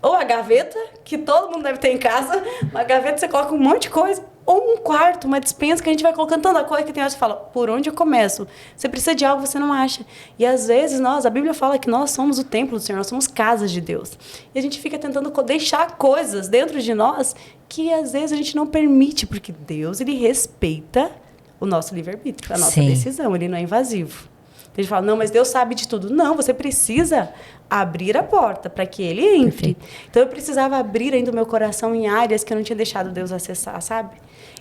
Ou a gaveta, que todo mundo deve ter em casa, uma gaveta você coloca um monte de coisa, ou um quarto, uma despensa que a gente vai colocando tanta coisa que tem hora que você fala, por onde eu começo? Você precisa de algo que você não acha. E às vezes a Bíblia fala que nós somos o templo do Senhor, nós somos casas de Deus. E a gente fica tentando deixar coisas dentro de nós que às vezes a gente não permite, porque Deus, ele respeita o nosso livre-arbítrio, a nossa Sim. decisão, ele não é invasivo. A gente fala, não, mas Deus sabe de tudo. Não, você precisa abrir a porta para que ele entre. Perfeito. Então, eu precisava abrir ainda o meu coração em áreas que eu não tinha deixado Deus acessar, sabe?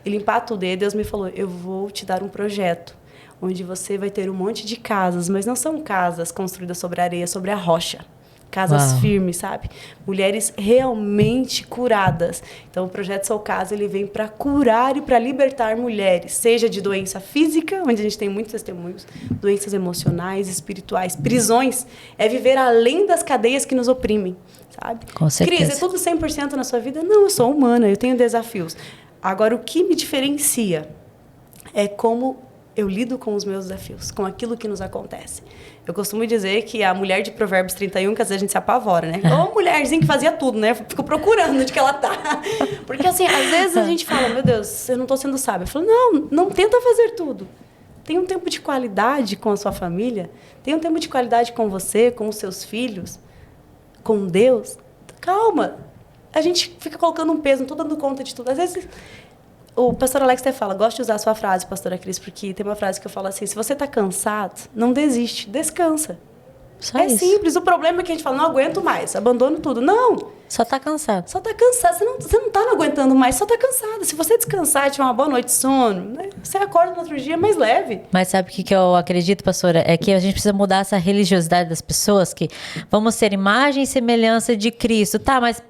E limpar tudo. E aí Deus me falou, eu vou te dar um projeto onde você vai ter um monte de casas, mas não são casas construídas sobre a areia, sobre a rocha. Casas Uau. firmes, sabe? Mulheres realmente curadas. Então, o projeto Sou Casa, ele vem para curar e para libertar mulheres, seja de doença física, onde a gente tem muitos testemunhos, doenças emocionais, espirituais, prisões, é viver além das cadeias que nos oprimem, sabe? Com certeza. Cris, é tudo 100% na sua vida? Não, eu sou humana, eu tenho desafios. Agora, o que me diferencia é como eu lido com os meus desafios, com aquilo que nos acontece. Eu costumo dizer que a mulher de Provérbios 31, que às vezes a gente se apavora, né? Ou a mulherzinha que fazia tudo, né? Fico procurando onde que ela tá. Porque, assim, às vezes a gente fala, meu Deus, eu não estou sendo sábia. Eu falo, não tenta fazer tudo. Tem um tempo de qualidade com a sua família, tem um tempo de qualidade com você, com os seus filhos, com Deus. Calma. A gente fica colocando um peso, não estou dando conta de tudo. Às vezes... O pastor Alex até fala, gosto de usar a sua frase, pastora Cris, porque tem uma frase que eu falo assim, se você está cansado, não desiste, descansa. Só é isso. simples, o problema é que a gente fala, não aguento mais, abandono tudo. Não, Só tá cansado. só está cansado, você não está aguentando mais, só está cansado. Se você descansar e tiver uma boa noite de sono, né, você acorda no outro dia mais leve. Mas sabe o que eu acredito, pastora? É que a gente precisa mudar essa religiosidade das pessoas, que vamos ser imagem e semelhança de Cristo. Tá, mas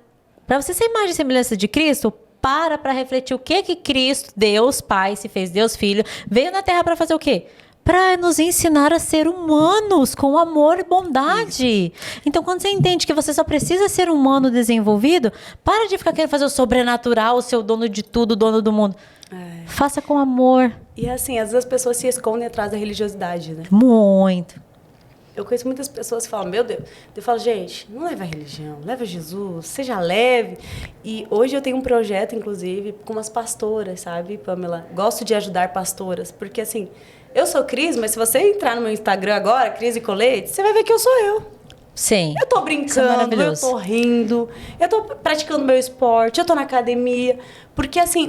para você ser imagem e semelhança de Cristo, para refletir o que Cristo, Deus Pai, se fez Deus Filho, veio na Terra para fazer o quê? Para nos ensinar a ser humanos com amor e bondade. Então, quando você entende que você só precisa ser humano desenvolvido, para de ficar querendo fazer o sobrenatural, o seu dono de tudo, dono do mundo. Faça com amor. E assim, às vezes as pessoas se escondem atrás da religiosidade, né? Muito. Eu conheço muitas pessoas que falam, meu Deus. Eu falo, gente, não leva a religião, leva Jesus, seja leve. E hoje eu tenho um projeto, inclusive, com umas pastoras, sabe, Pamela? Gosto de ajudar pastoras, porque assim, eu sou Cris, mas se você entrar no meu Instagram agora, Cris e Colete, você vai ver que eu sou eu. Sim. Eu tô Isso é brincando, eu maravilhoso. tô rindo, eu tô praticando meu esporte, eu tô na academia. Porque, assim,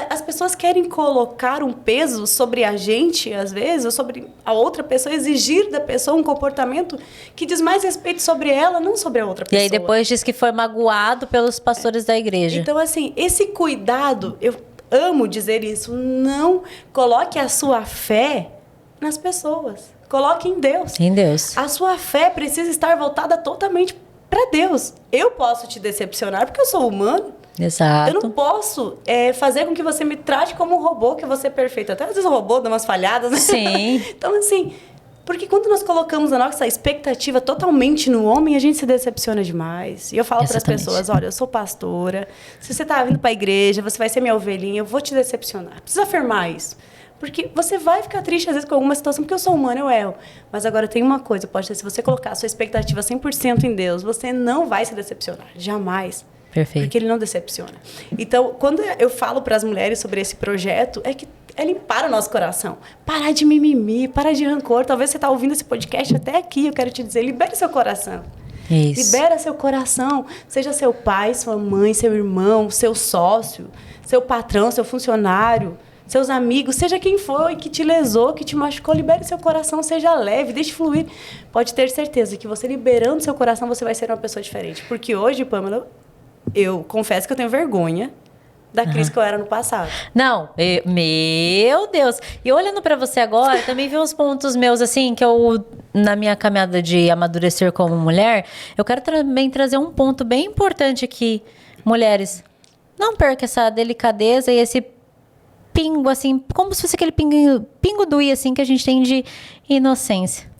as pessoas querem colocar um peso sobre a gente, às vezes, ou sobre a outra pessoa, exigir da pessoa um comportamento que diz mais respeito sobre ela, não sobre a outra E pessoa. aí depois diz que foi magoado pelos pastores da igreja. Então, assim, esse cuidado, eu amo dizer isso, não coloque a sua fé nas pessoas. Coloque em Deus. Em Deus. A sua fé precisa estar voltada totalmente para Deus. Eu posso te decepcionar porque eu sou humano. Exato. Eu não posso fazer com que você me trate como um robô, que eu vou ser perfeito. Até às vezes o robô dá umas falhadas, né? Sim. Então, assim, porque quando nós colocamos a nossa expectativa totalmente no homem, a gente se decepciona demais. E eu falo para as Exatamente. pessoas, olha, eu sou pastora, se você está vindo para a igreja, você vai ser minha ovelhinha, eu vou te decepcionar. Precisa afirmar isso. Porque você vai ficar triste, às vezes, com alguma situação, porque eu sou humana, eu erro. Mas agora tem uma coisa, pode ser, se você colocar a sua expectativa 100% em Deus, você não vai se decepcionar, jamais. Perfeito. Porque ele não decepciona. Então, quando eu falo para as mulheres sobre esse projeto, é limpar o nosso coração. Parar de mimimi, parar de rancor. Talvez você está ouvindo esse podcast até aqui, eu quero te dizer, libere seu coração. Isso. Libera seu coração. Seja seu pai, sua mãe, seu irmão, seu sócio, seu patrão, seu funcionário, seus amigos, seja quem for que te lesou, que te machucou, libere seu coração, seja leve, deixe fluir. Pode ter certeza que você liberando seu coração, você vai ser uma pessoa diferente. Porque hoje, Pamela, eu confesso que eu tenho vergonha da crise que eu era no passado. Não, meu Deus. E olhando pra você agora, também vi uns pontos meus, assim, que eu, na minha caminhada de amadurecer como mulher, eu quero também trazer um ponto bem importante aqui. Mulheres, não perca essa delicadeza e esse pingo, assim, como se fosse aquele pingo do i, assim, que a gente tem de inocência.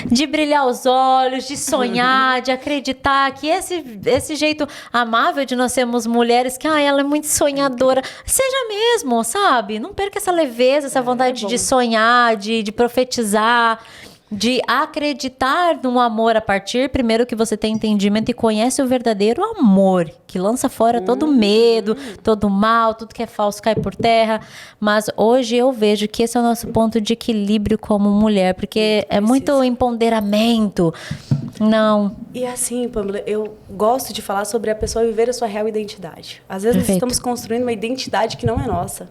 De brilhar os olhos, de sonhar, de acreditar que esse jeito amável de nós sermos mulheres, que ela é muito sonhadora, seja mesmo, sabe? Não perca essa leveza, essa vontade de sonhar, de profetizar, de acreditar no amor a partir, primeiro, que você tem entendimento e conhece o verdadeiro amor, que lança fora todo medo, todo mal, tudo que é falso cai por terra. Mas hoje eu vejo que esse é o nosso ponto de equilíbrio como mulher, porque é muito empoderamento. Não. E assim, Pamela, eu gosto de falar sobre a pessoa viver a sua real identidade. Às vezes nós estamos construindo uma identidade que não é nossa.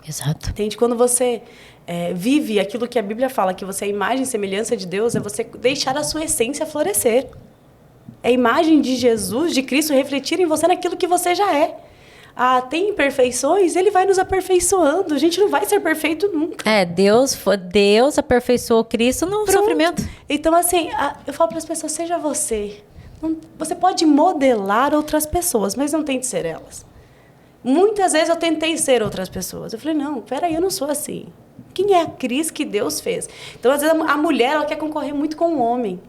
Exato. Entende? Quando você vive aquilo que a Bíblia fala, que você é a imagem e semelhança de Deus, é você deixar a sua essência florescer. É a imagem de Jesus, de Cristo, refletir em você naquilo que você já é. Tem imperfeições, ele vai nos aperfeiçoando. A gente não vai ser perfeito nunca. Deus aperfeiçoou Cristo no sofrimento. Então, assim, eu falo para as pessoas, seja você. Você pode modelar outras pessoas, mas não tente ser elas. Muitas vezes eu tentei ser outras pessoas. Eu falei, não, peraí, eu não sou assim. Quem é a Cris que Deus fez? Então, às vezes, a mulher ela quer concorrer muito com o homem.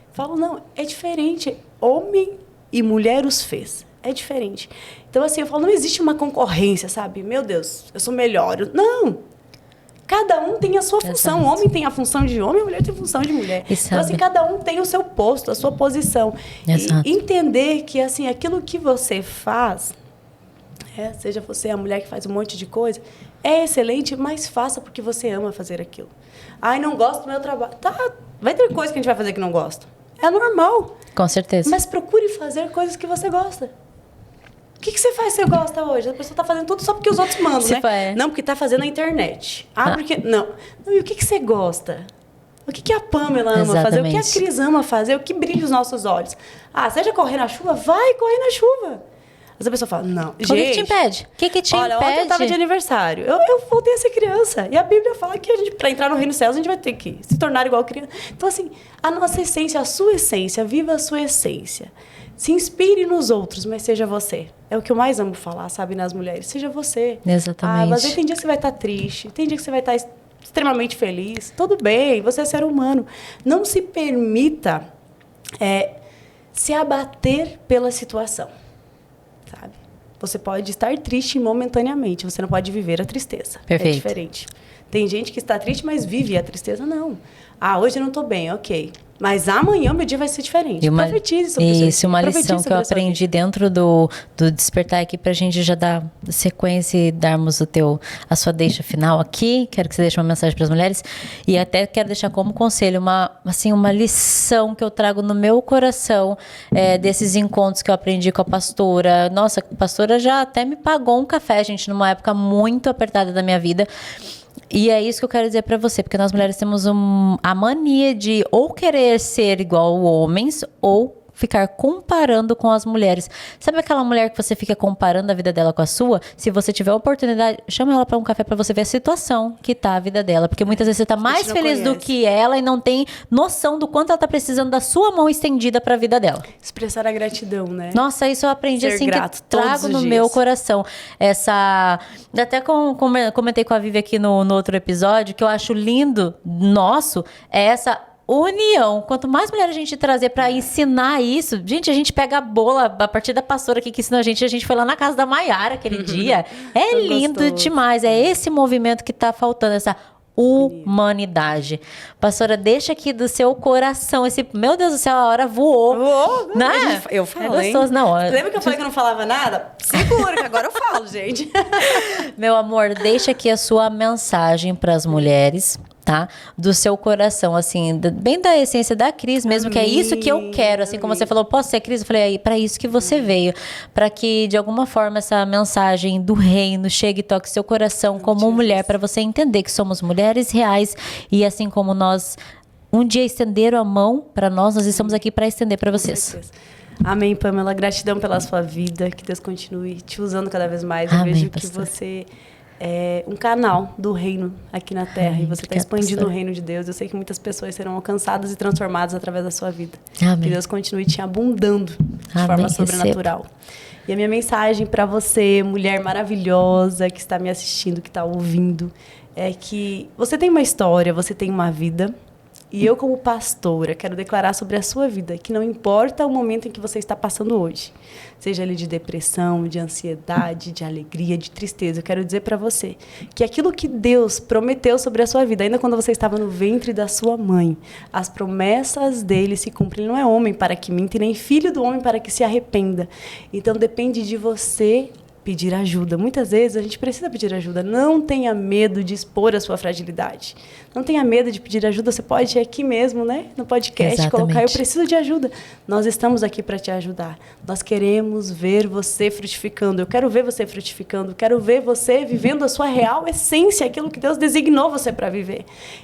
Eu falo, não, é diferente. Homem e mulher os fez. É diferente. Então, assim, eu falo, não existe uma concorrência, sabe? Meu Deus, eu sou melhor. Não! Cada um tem a sua função. O homem tem a função de homem, a mulher tem a função de mulher. Então, assim, cada um tem o seu posto, a sua posição. Exato. E entender que, assim, aquilo que você faz... seja você a mulher que faz um monte de coisa, é excelente, mas faça porque você ama fazer aquilo. Não gosto do meu trabalho. Vai ter coisa que a gente vai fazer que não gosta. É normal. Com certeza. Mas procure fazer coisas que você gosta. O que você faz que você gosta hoje? A pessoa está fazendo tudo só porque os outros mandam, né? Não, porque está fazendo na internet. Porque... Não, e o que você gosta? O que a Pamela ama fazer? O que a Cris ama fazer? O que brilha os nossos olhos? Seja correr na chuva? Vai correr na chuva. Mas a pessoa fala, não, gente... O que te impede? O que te impede? Olha, ontem eu estava de aniversário. Eu voltei a ser criança. E a Bíblia fala que para entrar no reino dos céus, a gente vai ter que se tornar igual criança. Então, assim, a nossa essência, a sua essência, viva a sua essência. Se inspire nos outros, mas seja você. É o que eu mais amo falar, sabe, nas mulheres. Seja você. Exatamente. Mas aí tem dia que você vai estar triste, tem dia que você vai estar extremamente feliz. Tudo bem, você é ser humano. Não se permita se abater pela situação. Sabe? Você pode estar triste momentaneamente, você não pode viver a tristeza. Perfeito. É diferente. Tem gente que está triste, mas vive a tristeza, não. Hoje eu não estou bem, ok. Mas amanhã meu dia vai ser diferente. Profetize sobre isso. Isso, uma lição que eu aprendi dentro do Despertar aqui, pra gente já dar sequência e darmos a sua deixa final aqui. Quero que você deixe uma mensagem para as mulheres. E até quero deixar como conselho uma lição que eu trago no meu coração desses encontros que eu aprendi com a pastora. Nossa, a pastora já até me pagou um café, gente, numa época muito apertada da minha vida. E é isso que eu quero dizer pra você, porque nós mulheres temos a mania de ou querer ser igual homens ou ficar comparando com as mulheres. Sabe aquela mulher que você fica comparando a vida dela com a sua? Se você tiver a oportunidade, chama ela para um café para você ver a situação que tá a vida dela, porque muitas vezes você tá mais feliz do que ela e não tem noção do quanto ela tá precisando da sua mão estendida para a vida dela. Expressar a gratidão, né? Nossa, isso eu aprendi assim que trago no dias. meu coração. Até comentei com a Vivi aqui no outro episódio, que eu acho lindo nosso, é essa união. Quanto mais mulher a gente trazer pra ensinar isso, gente, a gente pega a bola a partir da pastora aqui que ensinou a gente foi lá na casa da Maiara aquele dia. É Foi lindo gostoso. demais. É esse movimento que tá faltando, essa humanidade. Pastora, deixa aqui do seu coração esse... Meu Deus do céu, a hora voou. Né? Eu falo, É gostoso, hein? não. Lembra que eu falei que eu não falava nada? Segura, que agora eu falo, gente. Meu amor, deixa aqui a sua mensagem para as mulheres, tá? Do seu coração, assim, bem da essência da Cris mesmo, que é isso que eu quero. Assim como você falou, posso ser Cris? Eu falei, é para isso que você veio. Para que, de alguma forma, essa mensagem do reino chegue e toque seu coração como mulher, para você entender que somos mulheres reais e assim como nós um dia estenderam a mão para nós estamos aqui para estender para vocês. Amém, Pamela. Gratidão pela sua vida. Que Deus continue te usando cada vez mais. Amém, eu vejo pastor. que você é um canal do reino aqui na Terra. Amém, E você está obrigada, expandindo pastor. o reino de Deus. Eu sei que muitas pessoas serão alcançadas e transformadas através da sua vida. Amém. Que Deus continue te abundando de Amém, forma recebo. sobrenatural. E a minha mensagem para você, mulher maravilhosa que está me assistindo, que está ouvindo, é que você tem uma história, você tem uma vida. E eu, como pastora, quero declarar sobre a sua vida que não importa o momento em que você está passando hoje, seja ele de depressão, de ansiedade, de alegria, de tristeza, eu quero dizer para você que aquilo que Deus prometeu sobre a sua vida, ainda quando você estava no ventre da sua mãe, as promessas dele se cumprem. Ele não é homem para que minta, e nem filho do homem para que se arrependa. Então depende de você pedir ajuda. Muitas vezes a gente precisa pedir ajuda. Não tenha medo de expor a sua fragilidade. Não tenha medo de pedir ajuda. Você pode ir aqui mesmo, né? No podcast, Exatamente. colocar, eu preciso de ajuda. Nós estamos aqui para te ajudar. Nós queremos ver você frutificando. Eu quero ver você frutificando. Quero ver você vivendo a sua real essência, aquilo que Deus designou você para viver.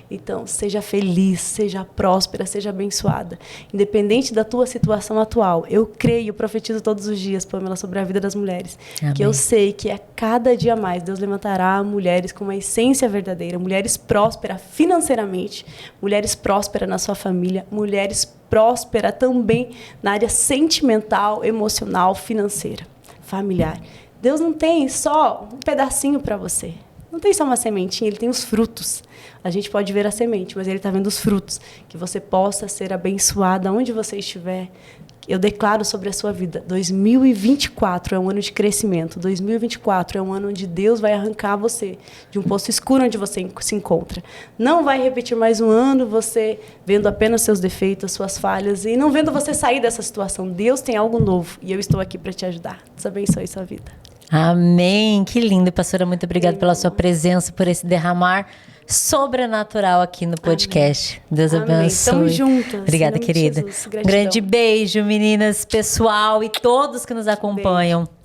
Então, seja feliz, seja próspera, seja abençoada. Independente da tua situação atual. Eu creio, profetizo todos os dias, Pamela, sobre a vida das mulheres. Amém. Que eu sei que a cada dia mais Deus levantará mulheres com uma essência verdadeira, mulheres prósperas financeiramente, mulheres prósperas na sua família, mulheres prósperas também na área sentimental, emocional, financeira, familiar. Deus não tem só um pedacinho para você. Não tem só uma sementinha, ele tem os frutos. A gente pode ver a semente, mas ele está vendo os frutos. Que você possa ser abençoada onde você estiver. Eu declaro sobre a sua vida, 2024 é um ano de crescimento. 2024 é um ano onde Deus vai arrancar você de um poço escuro onde você se encontra. Não vai repetir mais um ano você vendo apenas seus defeitos, suas falhas e não vendo você sair dessa situação. Deus tem algo novo e eu estou aqui para te ajudar. Deus abençoe sua vida. Amém. Que lindo, pastora. Muito obrigada pela sua presença, por esse derramar sobrenatural aqui no podcast. Amém. Deus abençoe. Tamo juntas. Obrigada, querida. Jesus, Um grande beijo, meninas, pessoal e todos que nos acompanham. Beijo.